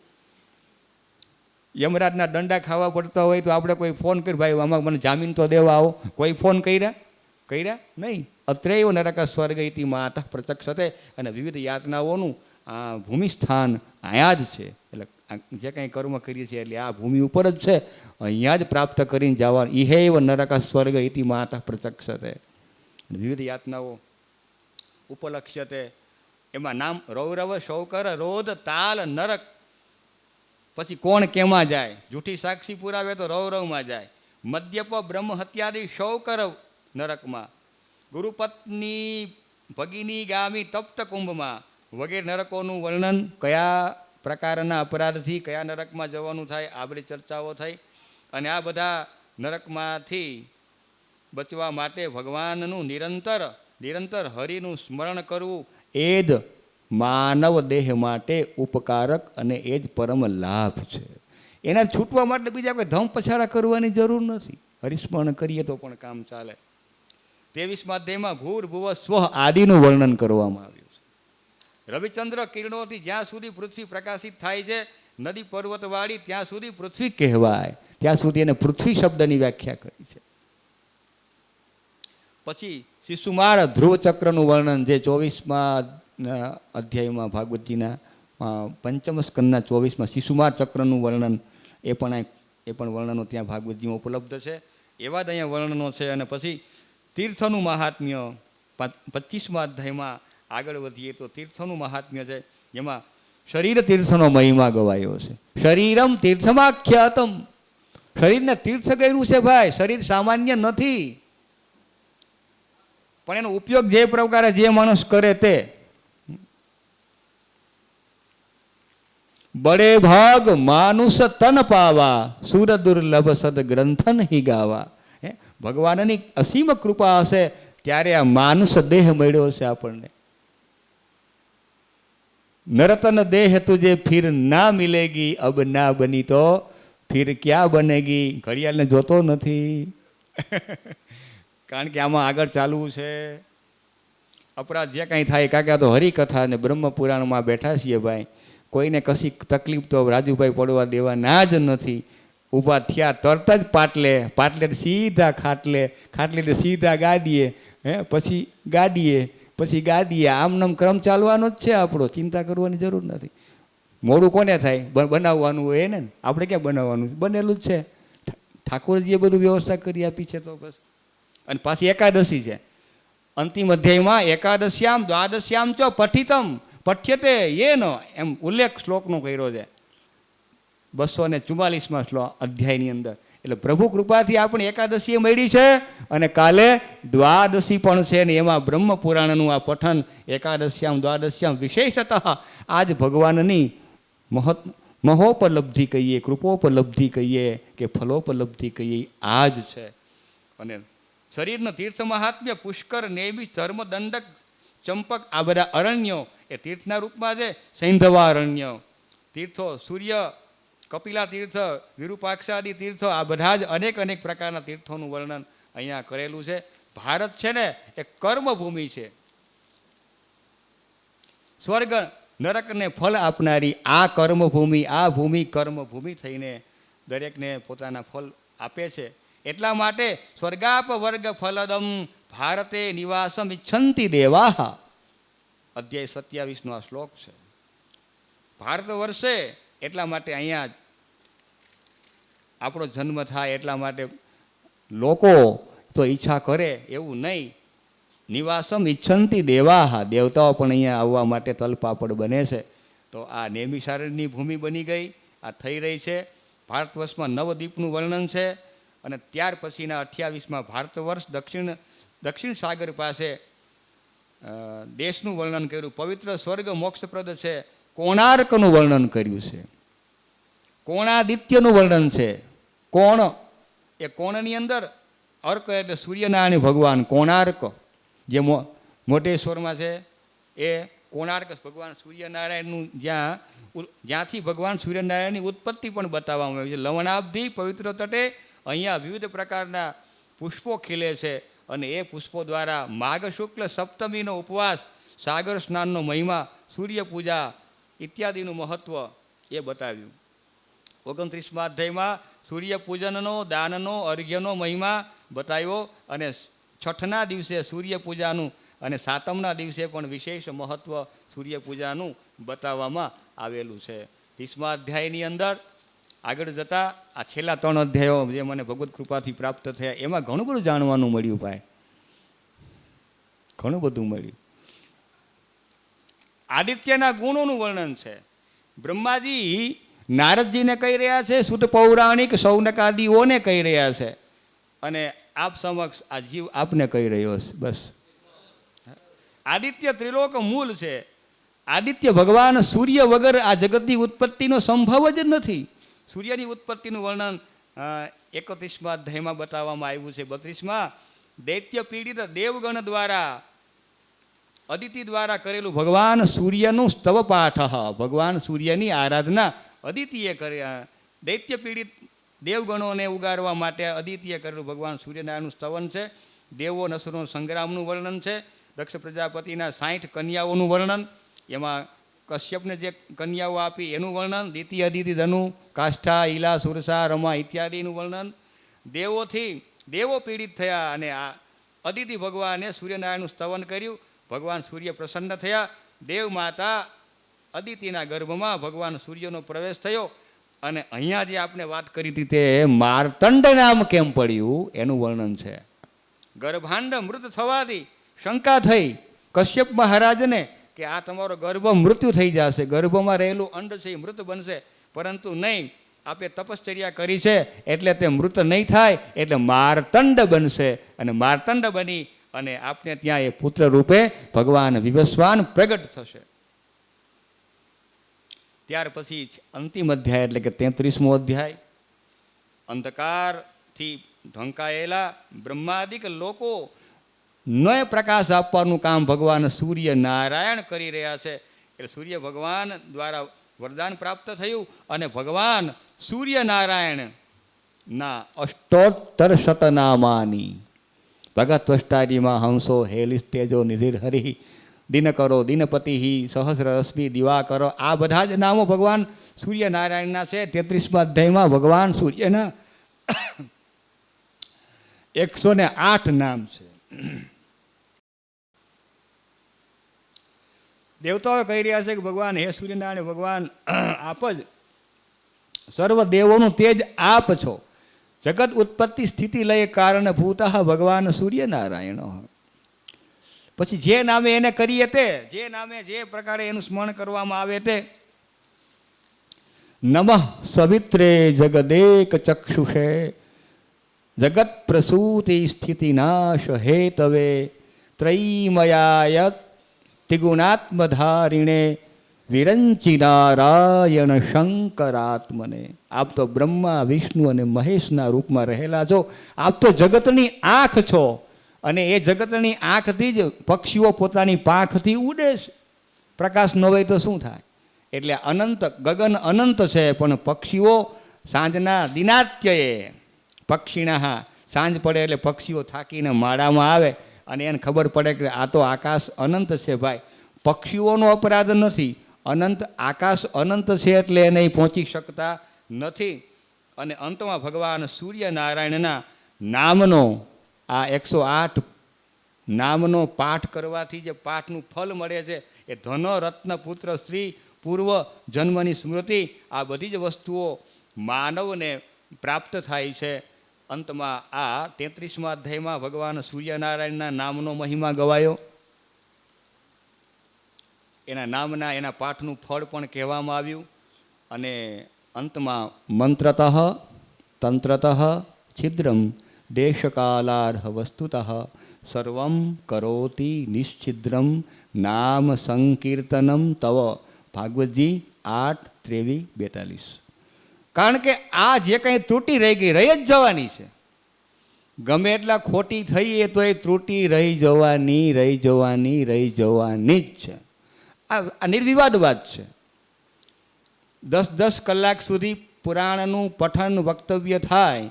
યમરાજના દંડા ખાવા પડતા હોય તો આપણે કોઈ ફોન કરી, ભાઈ આમાં મને જામીન તો દેવા આવો, કોઈ ફોન કર્યા નહીં. અત્રેય નરક સ્વર્ગ ઇતિ માતા પ્રચક્ષતે. અને વિવિધ યાતનાઓનું આ ભૂમિસ્થાન અહીંયા જ છે. એટલે જે કંઈ કર્મ કરીએ છીએ એટલે આ ભૂમિ ઉપર જ છે, અહીંયા જ પ્રાપ્ત કરીને જવાનું. ઇહૈવ નરક સ્વર્ગ ઇતિ માતા પ્રચક્ષતે. વિવિધ યાતનાઓ ઉપલક્ષ્યતે. એમાં નામ રૌરવ, શૌકર, રોધ, તાલ, નરક. પછી કોણ કેમાં જાય? જૂઠી સાક્ષી પુરાવે તો રૌરવમાં જાય. મદ્યપ, બ્રહ્મ હત્યાદી શૌકર નરકમાં. ગુરુપત્ની, ભગિની, ગામી, તપ્ત કુંભમાં વગેરે નરકોનું વર્ણન, કયા પ્રકારના અપરાધથી કયા નરકમાં જવાનું થાય આ બધી ચર્ચાઓ થઈ. અને આ બધા નરકમાંથી બચવા માટે ભગવાનનું નિરંતર હરિનું સ્મરણ કરવું એ જ માનવ દેહ માટે ઉપકારક અને એ જ પરમ લાભ છે. એના છૂટવા માટે બીજા કોઈ ધમ પછાડા કરવાની જરૂર નથી. હરિસ્મરણ કરીએ તો પણ કામ ચાલે. 23મા અધ્યાયમાં ભૂર્ભુવ સ્વ આદિનું વર્ણન કરવામાં આવ્યું છે. રવિચંદ્ર કિરણોથી જ્યાં સુધી પૃથ્વી પ્રકાશિત થાય છે, નદી પર્વતવાળી ત્યાં સુધી પૃથ્વી કહેવાય. ત્યાં સુધી એને પૃથ્વી શબ્દની વ્યાખ્યા કરી છે. પછી શિશુમાર ધ્રુવચક્રનું વર્ણન જે 24મા અધ્યાયમાં ભાગવતજીના 5મ સ્કંદના 24માં શિશુમાર ચક્રનું વર્ણન એ પણ વર્ણનો ત્યાં ભાગવતજીમાં ઉપલબ્ધ છે. એવા જ અહીંયા વર્ણનો છે. અને પછી તીર્થનું મહાત્મ્ય 25મા અધ્યાયમાં આગળ વધીએ તો તીર્થનું મહાત્મ્ય છે, જેમાં શરીર તીર્થનો મહિમા ગવાયો છે. શરીરમ તીર્થમાખ્યાતમ, શરીરને તીર્થ કર્યું છે ભાઈ. શરીર સામાન્ય નથી, પણ એનો ઉપયોગ જે પ્રકારે જે માણસ કરે તે. બડે ભાગ માનુષ તન પાવા, સુર દુર્લભ સદ ગ્રંથન હિ ગાવા. ભગવાનની અસીમ કૃપા હશે ત્યારે આ માનુષ દેહ મળ્યો છે આપણને. નરતન દેહ તુજે ફિર ના મિલેગી, અબ ના બની તો ફિર ક્યાં બનેગી. ઘડિયાળને જોતો નથી કારણ કે આમાં આગળ ચાલવું છે. અપરાધ જે કાંઈ થાય, કારણ કે આ તો હરિકથા અને બ્રહ્મ પુરાણમાં બેઠા છીએ ભાઈ. કોઈને કશી તકલીફ તો રાજુભાઈ પડવા દેવાના જ નથી. ઊભા થયા તરત જ પાટલે સીધા ખાટલે સીધા ગાડીએ, પછી ગાડીએ આમનામ ક્રમ ચાલવાનો જ છે આપણો. ચિંતા કરવાની જરૂર નથી. મોડું કોને થાય? બનાવવાનું હોય એને. આપણે ક્યાં બનાવવાનું? બનેલું જ છે. ઠાકોરજીએ બધું વ્યવસ્થા કરી આપી છે. તો બસ. અને પાછી એકાદશી છે અંતિમ અધ્યાયમાં. એકાદશ્યામ દ્વાદશ્યામ ચ પઠિતમ પઠ્યતે યેન, એમ ઉલ્લેખ શ્લોકનો કર્યો છે 244મા અધ્યાયની અંદર. એટલે પ્રભુ કૃપાથી આપણે એકાદશીએ મળી છે અને કાલે દ્વાદશી પણ છે. ને એમાં બ્રહ્મ પુરાણનું આ પઠન એકાદશ્યામ દ્વાદશ્યામ વિશેષતઃ આજ ભગવાનની મહોપલબ્ધિ કહીએ, કૃપોપલબ્ધિ કહીએ કે ફલોપલબ્ધિ કહીએ, આ જ છે. અને શરીરનો તીર્થ મહાત્મ્ય પુષ્કર, નેમિ, ધર્મ, દંડક, ચંપક, આ બધા અરણ્યો એ તીર્થના રૂપમાં છે. સૈંધવા અરણ્ય તીર્થો, સૂર્ય, કપિલા તીર્થ, વિરૂપાક્ષાદી તીર્થો, આ બધા જ અનેક પ્રકારના તીર્થોનું વર્ણન અહીંયા કરેલું છે. ભારત છે ને એ કર્મભૂમિ છે. સ્વર્ગ નરકને ફલ આપનારી આ કર્મભૂમિ, આ ભૂમિ કર્મભૂમિ થઈને દરેકને પોતાના ફલ આપે છે. એટલા માટે સ્વર્ગાપ વર્ગ ફલદમ ભારતે નિવાસમ ઇચ્છંતિ દેવાહ, અધ્યાય 27નો આ શ્લોક છે. ભારત વર્ષે એટલા માટે અહીંયા આપણો જન્મ થાય, એટલા માટે લોકો તો ઈચ્છા કરે એવું નહીં. નિવાસમ ઈચ્છંતિ દેવાહ, દેવતાઓ પણ અહીંયા આવવા માટે તલપાપડ બને છે. તો આ નેમિષારણ્યની ભૂમિ બની ગઈ, આ થઈ રહી છે. ભારત વર્ષમાં નવદ્વીપનું વર્ણન છે. અને ત્યાર પછીના 28માં ભારત વર્ષ દક્ષિણ સાગર પાસે દેશનું વર્ણન કર્યું. પવિત્ર સ્વર્ગ મોક્ષપ્રદ છે. કોણાર્કનું વર્ણન કર્યું છે. કોણાદિત્યનું વર્ણન છે. કોણ, એ કોણની અંદર અર્ક એટલે સૂર્યનારાયણ ભગવાન. કોણાર્ક જે મોટેશ્વરમાં છે એ કોણાર્ક ભગવાન સૂર્યનારાયણનું જ્યાંથી ભગવાન સૂર્યનારાયણની ઉત્પત્તિ પણ બતાવવામાં આવી છે. લવણાબ્ધિ પવિત્ર તટે અહીંયા વિવિધ પ્રકારના પુષ્પો ખીલે છે. અને એ પુષ્પો દ્વારા માઘ શુક્લ સપ્તમીનો ઉપવાસ, સાગર સ્નાનનો મહિમા, સૂર્ય પૂજા ઇત્યાદિનું મહત્ત્વ એ બતાવ્યું. 29મા અધ્યાયમાં સૂર્ય પૂજનનો, દાનનો, અર્ઘ્યનો મહિમા બતાવ્યો. અને છઠના દિવસે સૂર્ય પૂજાનું અને સાતમના દિવસે પણ વિશેષ મહત્ત્વ સૂર્ય પૂજાનું બતાવવામાં આવેલું છે. 30મા અધ્યાયની અંદર આગળ જતાં આ છેલ્લા 3 અધ્યાયો જે મને ભગવત કૃપાથી પ્રાપ્ત થયા, એમાં ઘણું બધું જાણવાનું મળ્યું ભાઈ, ઘણું બધું મળ્યું. આદિત્યના ગુણોનું વર્ણન છે. બ્રહ્માજી નારદજીને કહી રહ્યા છે, શુદ્ધ પૌરાણિક સૌનકાદીઓને કહી રહ્યા છે, અને આપ સમક્ષ આ જીવ આપને કહી રહ્યો છે. બસ આદિત્ય ત્રિલોક મૂળ છે. આદિત્ય ભગવાન સૂર્ય વગર આ જગતની ઉત્પત્તિનો સંભવ જ નથી. સૂર્યની ઉત્પત્તિનું વર્ણન 31મા અધ્યાયમાં બતાવવામાં આવ્યું છે. 32માં દૈત્ય પીડિત દેવગણ દ્વારા અદિતિ દ્વારા કરેલું ભગવાન સૂર્યનું સ્તવ પાઠ, ભગવાન સૂર્યની આરાધના અદિતિએ કર્યા. દૈત્ય પીડિત દેવગણોને ઉગારવા માટે અદિતિએ કરેલું ભગવાન સૂર્યનારાયણનું સ્તવન છે. દેવો નસુરનો સંગ્રામનું વર્ણન છે. દક્ષ પ્રજાપતિના 60 કન્યાઓનું વર્ણન, એમાં કશ્યપને જે કન્યાઓ આપી એનું વર્ણન, દિતિ અદિતિ ધનુ કાષ્ઠા ઈલા સુરસા રમા ઇત્યાદિનું વર્ણન. દેવો પીડિત થયા અને આ અદિતિ ભગવાને સૂર્યનારાયણનું સ્તવન કર્યું. ભગવાન સૂર્ય પ્રસન્ન થયા. દેવ માતા અદિતિના ગર્ભમાં ભગવાન સૂર્યનો પ્રવેશ થયો. અને અહીંયા જે આપણે વાત કરી હતી તે માર્તંડ નામ કેમ પડ્યું એનું વર્ણન છે. ગર્ભાંડ મૃત થવાથી શંકા થઈ કશ્યપ મહારાજને કે આ તમારો ગર્ભ મૃત્યુ થઈ જશે, ગર્ભમાં રહેલું અંડ છે એ મૃત બનશે. પરંતુ નહીં, આપે તપશ્ચર્યા કરી છે એટલે તે મૃત નહીં થાય, એટલે માર્તંડ બનશે. અને માર્તંડ બની અને આપને ત્યાં એ પુત્ર રૂપે ભગવાન વિવસ્વાન પ્રગટ થશે. ત્યાર પછી અંતિમ અધ્યાય એટલે કે 33મો અધ્યાય. અંધકારથી ઢંકાયેલા બ્રહ્માદિક લોકો નો પ્રકાશ આપવાનું કામ ભગવાન સૂર્ય નારાયણ કરી રહ્યા છે. એટલે સૂર્ય ભગવાન દ્વારા વરદાન પ્રાપ્ત થયું અને ભગવાન સૂર્યનારાયણના અષ્ટોત્તર શતનામાની ભગત વષ્ટાજીમાં હંસો હેલિસ તેજો નિધિર હરિ દિનકરો દિનપતિ સહસ્ર રશ્મિ દિવાકરો, આ બધા જ નામો ભગવાન સૂર્યનારાયણના છે. 33મા અધ્યાયમાં ભગવાન સૂર્યના 108 નામ છે. દેવતાઓ કહી રહ્યા છે કે ભગવાન હે સૂર્યનારાયણ, ભગવાન આપ જ સર્વ દેવોનું તેજ આપ છો. જગત ઉત્પત્તિ સ્થિતિ લય કારણ ભૂત ભગવાન સૂર્યનારાયણ. પછી જે નામે એને કરીએ તે, જે નામે જે પ્રકારે એનું સ્મરણ કરવામાં આવે તે. નમઃ સવિત્રે જગદેક ચક્ષુષે જગત પ્રસૂતિ સ્થિતિ નાશ હેતવે ત્રયીમયાયત ત્રિગુણાત્મધારિણે વિરંચી નારાયણ શંકરાત્મને. આપ તો બ્રહ્મા વિષ્ણુ અને મહેશના રૂપમાં રહેલા છો. આપ તો જગતની આંખ છો અને એ જગતની આંખથી જ પક્ષીઓ પોતાની પાંખથી ઉડે છે. પ્રકાશ ન હોય તો શું થાય? એટલે અનંત ગગન અનંત છે, પણ પક્ષીઓ સાંજના દિનાત્યએ પક્ષીના સાંજ પડે એટલે પક્ષીઓ થાકીને માળામાં આવે અને એને ખબર પડે કે આ તો આકાશ અનંત છે. ભાઈ, પક્ષીઓનો અપરાધ નથી, અનંત આકાશ અનંત છે એટલે એને પહોંચી શકતા નથી. અને અંતમાં ભગવાન સૂર્યનારાયણના નામનો આ 108 નામનો પાઠ કરવાથી જે પાઠનું ફલ મળે છે એ ધન રત્ન પુત્ર સ્ત્રી પૂર્વ જન્મની સ્મૃતિ, આ બધી જ વસ્તુઓ માનવને પ્રાપ્ત થાય છે. અંતમાં આ 33મા અધ્યાયમાં ભગવાન સૂર્યનારાયણના નામનો મહિમા ગવાયો. એના નામના એના પાઠનું ફળ પણ કહેવામાં આવ્યું. અને અંતમાં મંત્રતઃ તંત્રતઃ છિદ્રમ દેશકાલાર્હ વસ્તુતઃ સર્વં કરોતિ નિશ્છિદ્રમ નામ સંકીર્તનમ તવ. ભાગવતજી 8:23-42. કારણ કે આ જે કંઈ ત્રુટિ રહી ગઈ, રહી જ જવાની છે. ગમે એટલા ખોટી થઈએ તો એ ત્રુટિ રહી જવાની જ છે. આ નિર્વિવાદ વાત છે. 10 કલાક સુધી પુરાણનું પઠન વક્તવ્ય થાય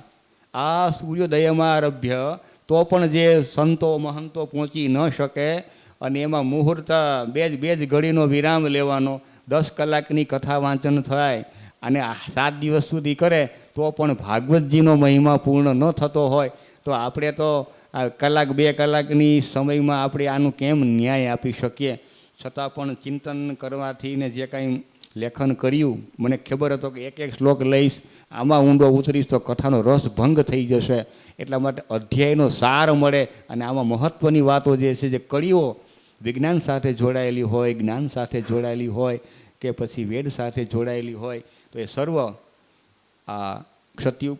આ સૂર્યોદયમાં આરભ્ય, તો પણ જે સંતો મહંતો પહોંચી ન શકે અને એમાં મુહૂર્ત બે જ ઘડીનો વિરામ લેવાનો, 10 કલાકની કથા વાંચન થાય અને 7 દિવસ સુધી કરે તો પણ ભાગવતજીનો મહિમા પૂર્ણ ન થતો હોય તો આપણે તો આ કલાક 2 કલાકની સમયમાં આપણે આનું કેમ ન્યાય આપી શકીએ? છતાં પણ ચિંતન કરવાથી ને જે કાંઈ લેખન કર્યું, મને ખબર હતો કે એક શ્લોક લઈશ, આમાં ઊંડો ઉતરીશ તો કથાનો રસ ભંગ થઈ જશે. એટલા માટે અધ્યાયનો સાર મળે અને આમાં મહત્ત્વની વાતો જે છે, જે કડીઓ વિજ્ઞાન સાથે જોડાયેલી હોય, જ્ઞાન સાથે જોડાયેલી હોય કે પછી વેદ સાથે જોડાયેલી હોય, તો એ સર્વ આ ક્ષત્રિય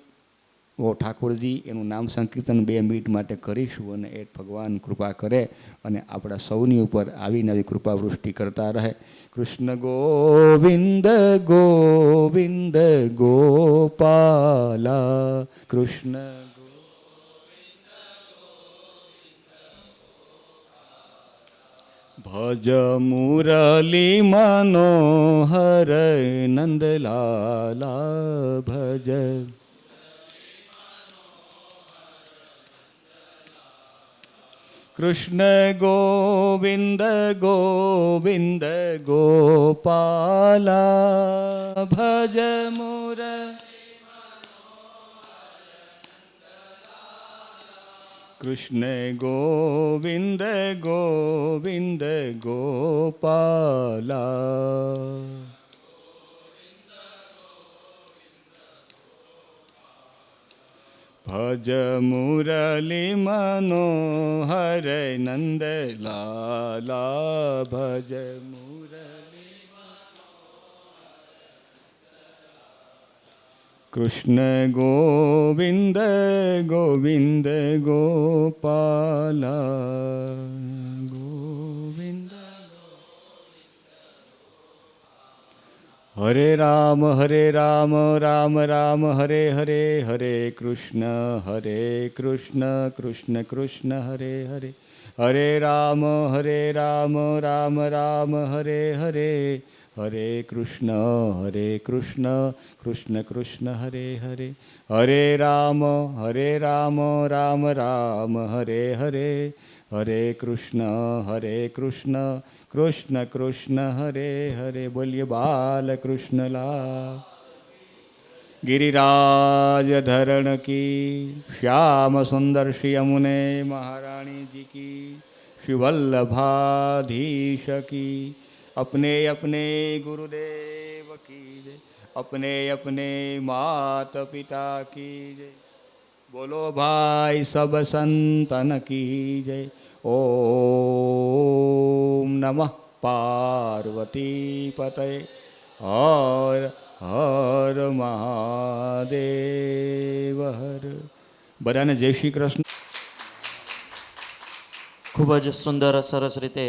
ઓ ઠાકોરજી એનું નામ સંકીર્તન 2 મિનિટ માટે કરીશું અને એ ભગવાન કૃપા કરે અને આપણા સૌની ઉપર આવી નવી કૃપા વૃષ્ટિ કરતા રહે. કૃષ્ણ ગોવિંદ ગોવિંદ ગોપાલા કૃષ્ણ ભજ મુરલી મનોહર નંદલાલા ભજ કૃષ્ણ ગોવિંદ ગોવિંદ ગોપાલા ભજ મુર કૃષ્ણ ગોવિંદ ગોવિંદ ગોપાલા ભજ મુરલી મનોહર નંદ લાલા ભજ મુરલી કૃષ્ણ ગોવિંદ ગોવિંદ ગોપાલા ગોવિંદ હરે રામ રામ રામ હરે હરે હરે કૃષ્ણ કૃષ્ણ કૃષ્ણ હરે હરે હરે રામ રામ રામ હરે હરે હરે કૃષ્ણ કૃષ્ણ કૃષ્ણ હરે હરે હરે રામ રામ રામ હરે હરે હરે કૃષ્ણ કૃષ્ણ કૃષ્ણ હરે હરે. બોલીએ બાલકૃષ્ણ લા गिरिराज धरण की श्याम सुंदर श्री यमुने महारानी जी की श्री वल्लभाधीश की अपने अपने गुरुदेव की जय अपने अपने मात पिता की जय बोलो भाई सब संतन की जय ओम नमः पार्वती पतये हर हर મહાદેવ હર. બધાને જય શ્રી કૃષ્ણ. ખૂબ જ સુંદર સરસ રીતે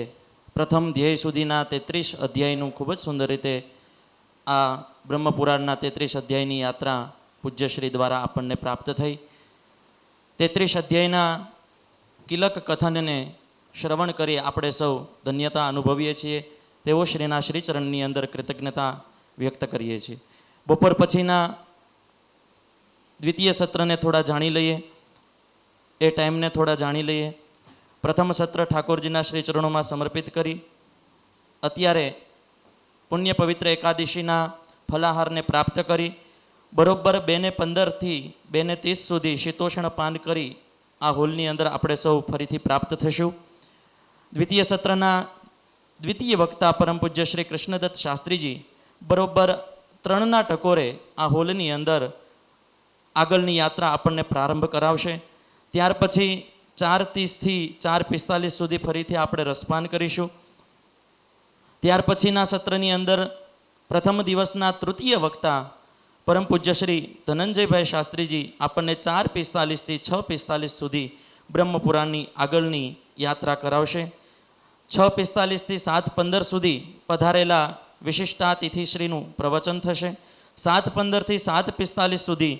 પ્રથમ ધ્યેય સુધીના 33 અધ્યાયનું ખૂબ જ સુંદર રીતે આ બ્રહ્મપુરાણના 33 અધ્યાયની યાત્રા પૂજ્યશ્રી દ્વારા આપણને પ્રાપ્ત થઈ. 33 અધ્યાયના કિલક કથનને શ્રવણ કરી આપણે સૌ ધન્યતા અનુભવીએ છીએ. તેઓ શ્રીના શ્રીચરણની અંદર કૃતજ્ઞતા વ્યક્ત કરીએ છીએ. બપોર પછીના દ્વિતીય સત્રને થોડા જાણી લઈએ, એ ટાઈમને થોડા જાણી લઈએ. પ્રથમ સત્ર ઠાકોરજીના શ્રીચરણોમાં સમર્પિત કરી અત્યારે પુણ્ય પવિત્ર એકાદશીના ફલાહારને પ્રાપ્ત કરી બરોબર 2:15થી 2:30 સુધી શીતોષણ પાન કરી આ હોલની અંદર આપણે સૌ ફરીથી પ્રાપ્ત થશું. દ્વિતીય સત્રના દ્વિતીય વક્તા પરમ પૂજ્ય શ્રી કૃષ્ણદત્ત શાસ્ત્રીજી બરોબર 3ના ટકોરે આ હોલની અંદર આગળની યાત્રા આપણને પ્રારંભ કરાવશે. ત્યાર પછી 4:30થી 4:45 સુધી ફરીથી આપણે રસપાન કરીશું. ત્યાર પછીના સત્રની અંદર પ્રથમ દિવસના તૃતીય વક્તા પરમ પૂજ્ય શ્રી ધનંજયભાઈ શાસ્ત્રીજી આપણને 4:45થી 6:45 સુધી બ્રહ્મપુરાણની આગળની યાત્રા કરાવશે. 6:45થી 7:15 સુધી પધારેલા વિશિષ્ટાતિથિશ્રીનું પ્રવચન થશે. 7:15થી 7:45 સુધી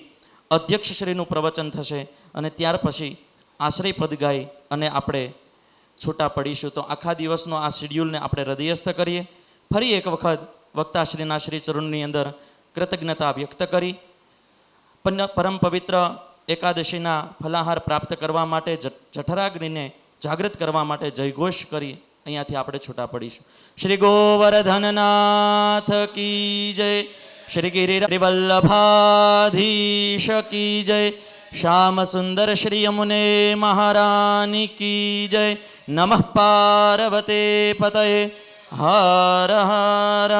અધ્યક્ષશ્રીનું પ્રવચન થશે અને ત્યાર પછી આશ્રય પદ ગાઈ અને આપણે છૂટા પડીશું. તો આખા દિવસનો આ શેડ્યુલને આપણે હૃદયસ્થ કરીએ. ફરી એક વખત વક્તાશ્રીના શ્રીચરણની અંદર કૃતજ્ઞતા વ્યક્ત કરી પરમ પવિત્ર એકાદશીના ફલાહાર પ્રાપ્ત કરવા માટે જઠરાગ્નિને જાગૃત કરવા માટે જયઘોષ કરી અહીંયાથી આપણે છૂટા પડીશું. શ્રી ગોવર્ધનનાથ કી જય, શ્રી ગિરિવલ્લભાધીશ કી જય, શ્યામ સુંદર શ્રી યમુને મહારાની કી જય. નમઃ પાર્વતે પતયે હર હર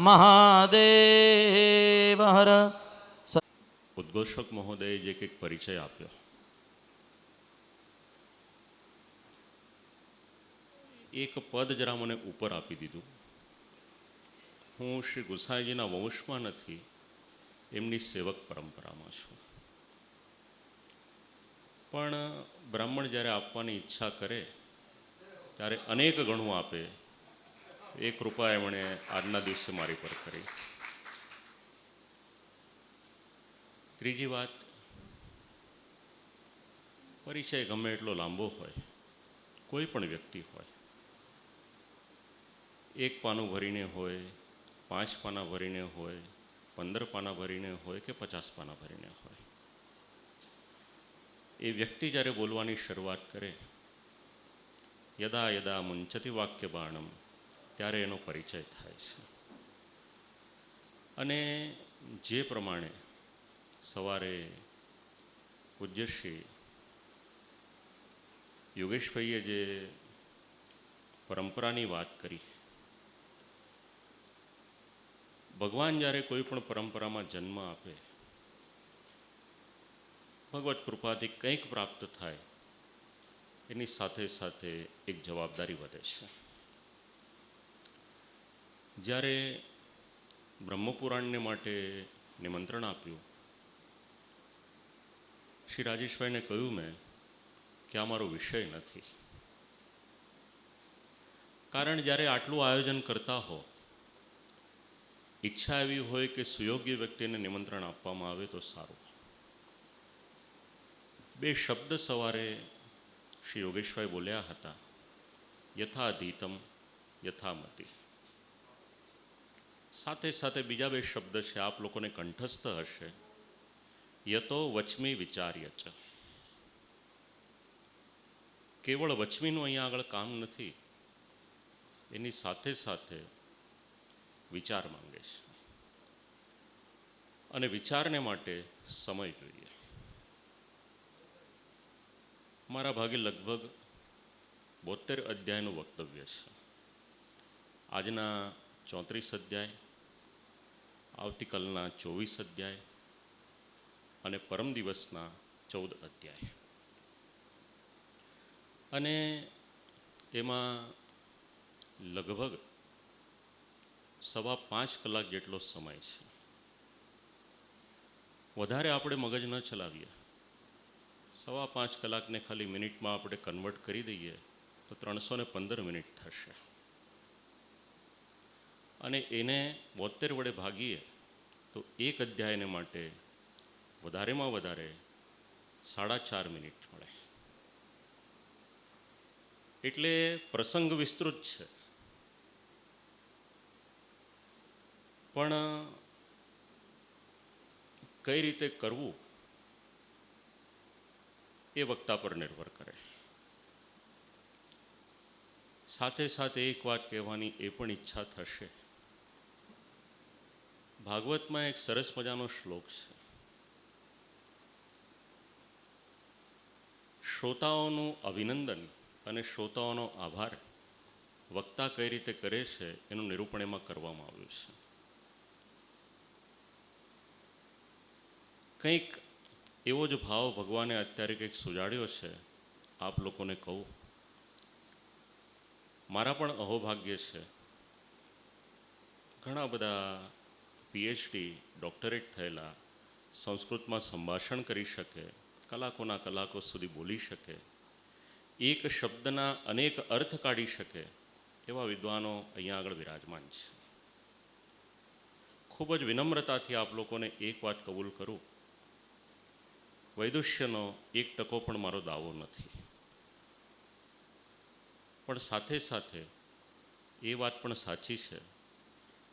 મહાદેવ હર. ઉદ્ઘોષક મહોદયે જે કંઈક પરિચય આપ્યો એક પદ જરા મને ઉપર આપી દીધું. હું શ્રી ગુસાઈજીના વંશમાં નથી, એમની સેવક પરંપરામાં છું. પણ બ્રાહ્મણ જ્યારે આપવાની ઈચ્છા કરે ત્યારે અનેક ગણું આપે. એ કૃપા એમણે આજના દિવસે મારી પર કરી. ત્રીજી વાત, પરિચય ગમે એટલો લાંબો હોય, કોઈ પણ વ્યક્તિ હોય, 1 પાનું ભરીને હોય, 5 પાના ભરીને હોય, 15 પાના ભરીને હોય કે 50 પાના ભરીને હોય, એ વ્યક્તિ જ્યારે બોલવાની શરૂઆત કરે, યદા યદા મુંચતી વાક્ય બાણમ, ત્યારે એનો પરિચય થાય છે. અને જે પ્રમાણે સવારે પૂજ્યશ્રી યોગેશભાઈએ જે પરંપરાની વાત કરી, ભગવાન જ્યારે કોઈ પણ પરંપરામાં જન્મ આપે, ભગવત કૃપાથી કંઈક પ્રાપ્ત થાય, એની સાથે સાથે એક જવાબદારી વધે છે. જ્યારે બ્રહ્મપુરાણને માટે નિમંત્રણ આપ્યું, શ્રી રાજેશભાઈને કહ્યું મેં કે આ મારો વિષય નથી. કારણ જ્યારે આટલું આયોજન કરતા હો, ઈચ્છા એવી હોય કે સુયોગ્ય વ્યક્તિને નિમંત્રણ આપવામાં આવે તો સારું. 2 શબ્દ સવારે શ્રી યોગેશભાઈ બોલ્યા હતા, યથાધીતમ યથામતિ. સાથે સાથે બીજા 2 શબ્દ છે, આપ લોકોને કંઠસ્થ હશે, યતો વચમી વિચાર્ય ચ. કેવળ વચમીનું અહીંયા આગળ કામ નથી, એની સાથે સાથે વિચાર માંગે છે. અને વિચારને માટે સમય જોઈએ. મારા ભાગે લગભગ 72 અધ્યાયનું વક્તવ્ય છે. આજના 34 અધ્યાય, આવતીકાલના 24 અધ્યાય અને પરમ દિવસના 14 અધ્યાય. અને એમાં લગભગ 5.25 કલાક જેટલો સમય છે. વધારે આપણે મગજ ન ચલાવીએ, 5.25 કલાકને ખાલી મિનિટમાં આપણે કન્વર્ટ કરી દઈએ તો 315 મિનિટ થશે. અને એને 72 વડે ભાગીએ તો એક અધ્યાયને માટે વધારેમાં વધારે 4.5 મિનિટ મળે. એટલે પ્રસંગ વિસ્તૃત છે, પણ કઈ રીતે કરવું એ વક્તા પર નિર્ભર કરે. સાથે સાથે એક વાત કહેવાની એ પણ ઈચ્છા થશે. ભાગવતમાં એક સરસ મજાનો શ્લોક છે, શ્રોતાઓનું અભિનંદન અને શ્રોતાઓનો આભાર વક્તા કઈ રીતે કરે છે એનું નિરૂપણ એમાં કરવામાં આવ્યું છે. કંઈક એવો જ ભાવ ભગવાને અત્યારે કંઈક સુજાડ્યો છે, આપ લોકોને કહું. મારા પણ અહોભાગ્ય છે, ઘણા બધા પીએચડી ડૉક્ટરેટ થયેલા, સંસ્કૃતમાં સંભાષણ કરી શકે, કલાકોના કલાકો સુધી બોલી શકે, એક શબ્દના અનેક અર્થ કાઢી શકે એવા વિદ્વાનો અહીંયા આગળ વિરાજમાન છે. ખૂબ જ વિનમ્રતાથી આપ લોકોને એક વાત કબૂલ કરું, વૈદુષ્યનો 1% પણ મારો દાવો નથી. પણ સાથે સાથે એ વાત પણ સાચી છે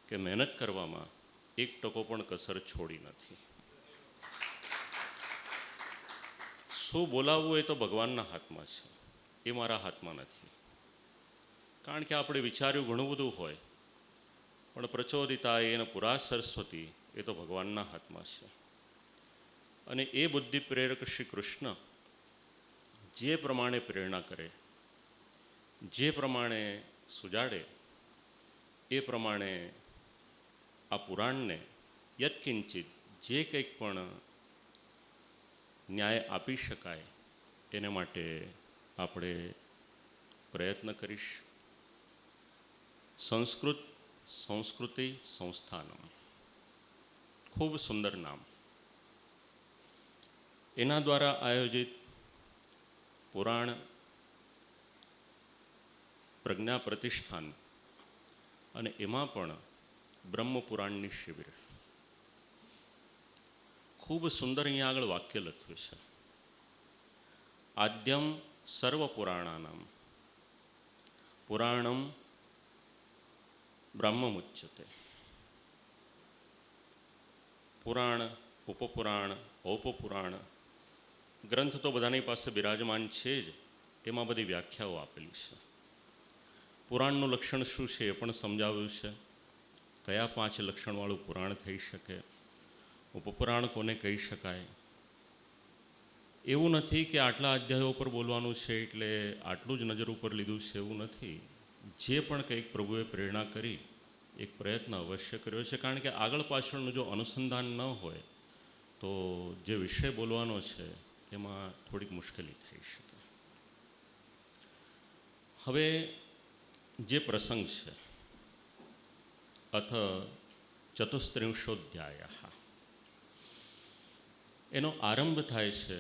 કે મહેનત કરવામાં 1% પણ કસર છોડી નથી. શું બોલાવવું એ તો ભગવાનના હાથમાં છે, એ મારા હાથમાં નથી. કારણ કે આપણે વિચાર્યું ઘણું બધું હોય, પણ પ્રચોદિતા એને પુરા સરસ્વતી એ તો ભગવાનના હાથમાં છે. અને એ બુદ્ધિ પ્રેરક શ્રી કૃષ્ણ જે પ્રમાણે પ્રેરણા કરે, જે પ્રમાણે સુજાડે, એ પ્રમાણે આ પુરાણને યત્કિંચિત જે કંઈક પણ ન્યાય આપી શકાય એને માટે આપણે પ્રયત્ન કરીશ. સંસ્કૃત સંસ્કૃતિ સંસ્થાનમ, ખૂબ સુંદર નામ. એના દ્વારા આયોજિત પુરાણ પ્રજ્ઞા પ્રતિષ્ઠાન અને એમાં પણ બ્રહ્મપુરાણની શિબિર. ખૂબ સુંદર અહીંયા આગળ વાક્ય લખ્યું છે. આદ્યમ સર્વ પુરાણાનામ પુરાણમ બ્રહ્મમુચ્યતે. પુરાણ, ઉપપુરાણ, ઔપપુરાણ ગ્રંથ તો બધાની પાસે બિરાજમાન છે જ, એમાં બધી વ્યાખ્યાઓ આપેલી છે. પુરાણનું લક્ષણ શું છે એ પણ સમજાવ્યું છે. કયા 5 લક્ષણવાળું પુરાણ થઈ શકે, ઉપપુરાણ કોને કહી શકાય. એવું નથી કે આટલા અધ્યાયો ઉપર બોલવાનું છે એટલે આટલું જ નજર ઉપર લીધું છે, એવું નથી. જે પણ કંઈક પ્રભુએ પ્રેરણા કરી એક પ્રયત્ન અવશ્ય કર્યો છે, કારણ કે આગળ પાછળનું જો અનુસંધાન ન હોય તો જે વિષય બોલવાનો છે એમાં થોડીક મુશ્કેલી થઈ શકે. હવે જે પ્રસંગ છે, અથ ચતુસ્ત્રિંશોધ્યાય, એનો આરંભ થાય છે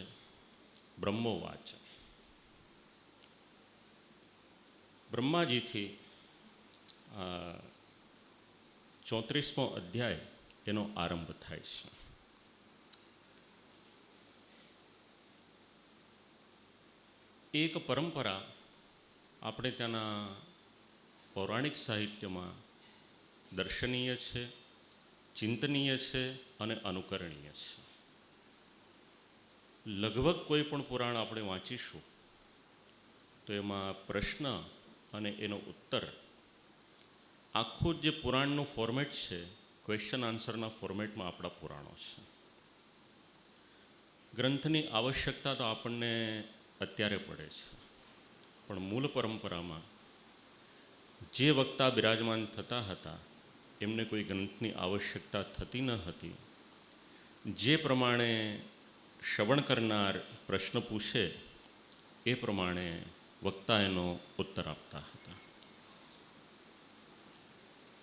બ્રહ્મોવાચ. બ્રહ્માજીથી 34મો અધ્યાય એનો આરંભ થાય છે. એક પરંપરા આપણે ત્યાંના પૌરાણિક સાહિત્યમાં દર્શનીય છે, ચિંતનીય છે અને અનુકરણીય છે. લગભગ કોઈ પણ પુરાણ આપણે વાંચીશું તો એમાં પ્રશ્ન અને એનો ઉત્તર, આખું જે પુરાણનું ફોર્મેટ છે, ક્વેશ્ચન આન્સરના ફોર્મેટમાં આપણા પુરાણો છે. ગ્રંથની આવશ્યકતા તો આપણને અત્યારે પડે છે, પણ મૂળ પરંપરામાં જે વક્તા બિરાજમાન થતા હતા એમને કોઈ ગ્રંથની આવશ્યકતા થતી ન હતી. જે પ્રમાણે શ્રવણ કરનાર પ્રશ્ન પૂછે એ પ્રમાણે વક્તા એનો ઉત્તર આપતા હતા.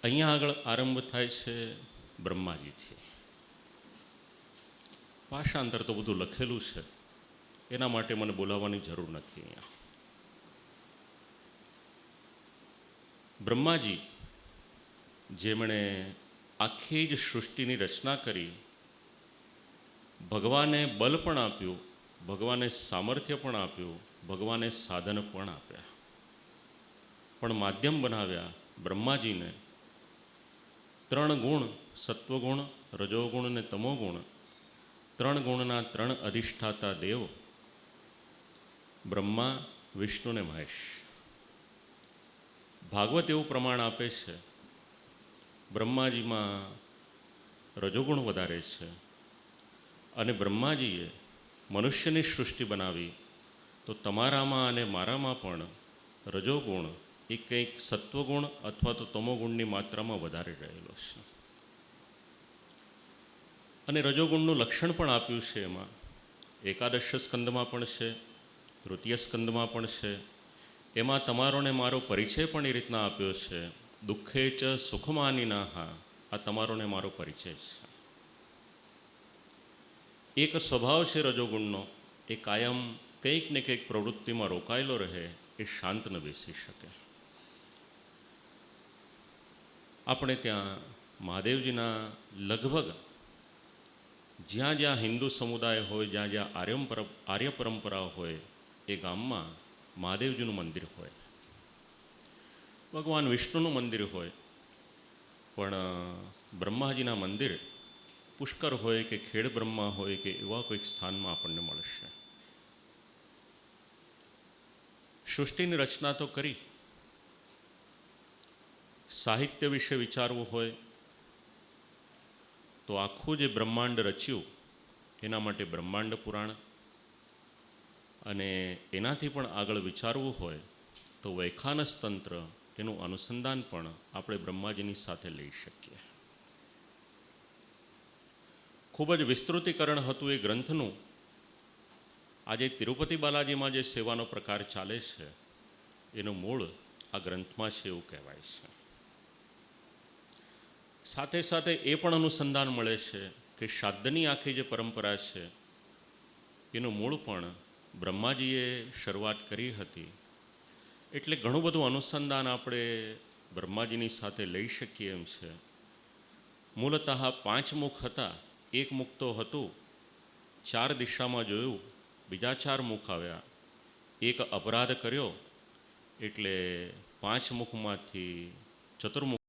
અહીંયા આગળ આરંભ થાય છે બ્રહ્માજીથી. ભાષાંતર તો બધું લખેલું છે, એના માટે મને બોલાવવાની જરૂર નથી. અહીંયા બ્રહ્માજી જેમણે આખી જ સૃષ્ટિની રચના કરી, ભગવાને બલ પણ આપ્યું, ભગવાને સામર્થ્ય પણ આપ્યું, ભગવાને સાધન પણ આપ્યા, પણ માધ્યમ બનાવ્યા બ્રહ્માજીને 3 ગુણ, સત્વગુણ, રજોગુણ અને તમોગુણ, 3 ગુણના 3 અધિષ્ઠાતા દેવ બ્રહ્મા, વિષ્ણુ ને મહેશ. ભાગવત એવું પ્રમાણ આપે છે બ્રહ્માજીમાં રજોગુણ વધારે છે, અને બ્રહ્માજીએ મનુષ્યની સૃષ્ટિ બનાવી તો તમારામાં અને મારામાં પણ રજોગુણ એ કંઈક સત્વગુણ અથવા તો તમોગુણની માત્રામાં વધારે રહેલો છે. અને રજોગુણનું લક્ષણ પણ આપ્યું છે એમાં. એકાદશ સ્કંદમાં પણ છે, તૃતીય સ્કંદમાં પણ છે. એમાં તમારો ને મારો પરિચય પણ એ રીતના આપ્યો છે. દુઃખે ચ સુખમાનીના, આ તમારો ને મારો પરિચય છે. એક સ્વભાવ છે રજોગુણનો, એ કાયમ કંઈક ને કંઈક પ્રવૃત્તિમાં રોકાયેલો રહે, એ શાંત ન બેસી શકે. આપણે ત્યાં મહાદેવજીના લગભગ જ્યાં જ્યાં હિન્દુ સમુદાય હોય, જ્યાં જ્યાં આર્ય પરંપરા હોય, એ ગામમાં મહાદેવજીનું મંદિર હોય, ભગવાન વિષ્ણુનું મંદિર હોય, પણ બ્રહ્માજીના મંદિર પુષ્કર હોય કે ખેડ બ્રહ્મા હોય કે એવા કોઈક સ્થાનમાં આપણને મળશે. સૃષ્ટિની રચના તો કરી, સાહિત્ય વિશે વિચારવું હોય તો આખું જે બ્રહ્માંડ રચ્યું એના માટે બ્રહ્માંડ પુરાણ, અને એનાથી પણ આગળ વિચારવું હોય તો વૈખાનસ તંત્ર, એનું અનુસંધાન પણ આપણે બ્રહ્માજીની સાથે લઈ શકીએ. ખૂબ જ વિસ્તૃતિકરણ હતું એ ગ્રંથનું. આજે તિરુપતિ બાલાજીમાં જે સેવાનો પ્રકાર ચાલે છે એનું મૂળ આ ગ્રંથમાં છે એવું કહેવાય છે. સાથે સાથે એ પણ અનુસંધાન મળે છે કે શ્રાદ્ધની આખી જે પરંપરા છે એનું મૂળ પણ બ્રહ્માજીએ શરૂઆત કરી હતી, એટલે ઘણું બધું અનુસંધાન આપણે બ્રહ્માજીની સાથે લઈ શકીએ એમ છે. મૂળતઃ 5 મુખ હતા, એક મુખ તો હતું, 4 દિશામાં જોયું, બીજા 4 મુખ આવ્યા. એક અપરાધ કર્યો એટલે 5 મુખમાંથી ચતુર્મુખ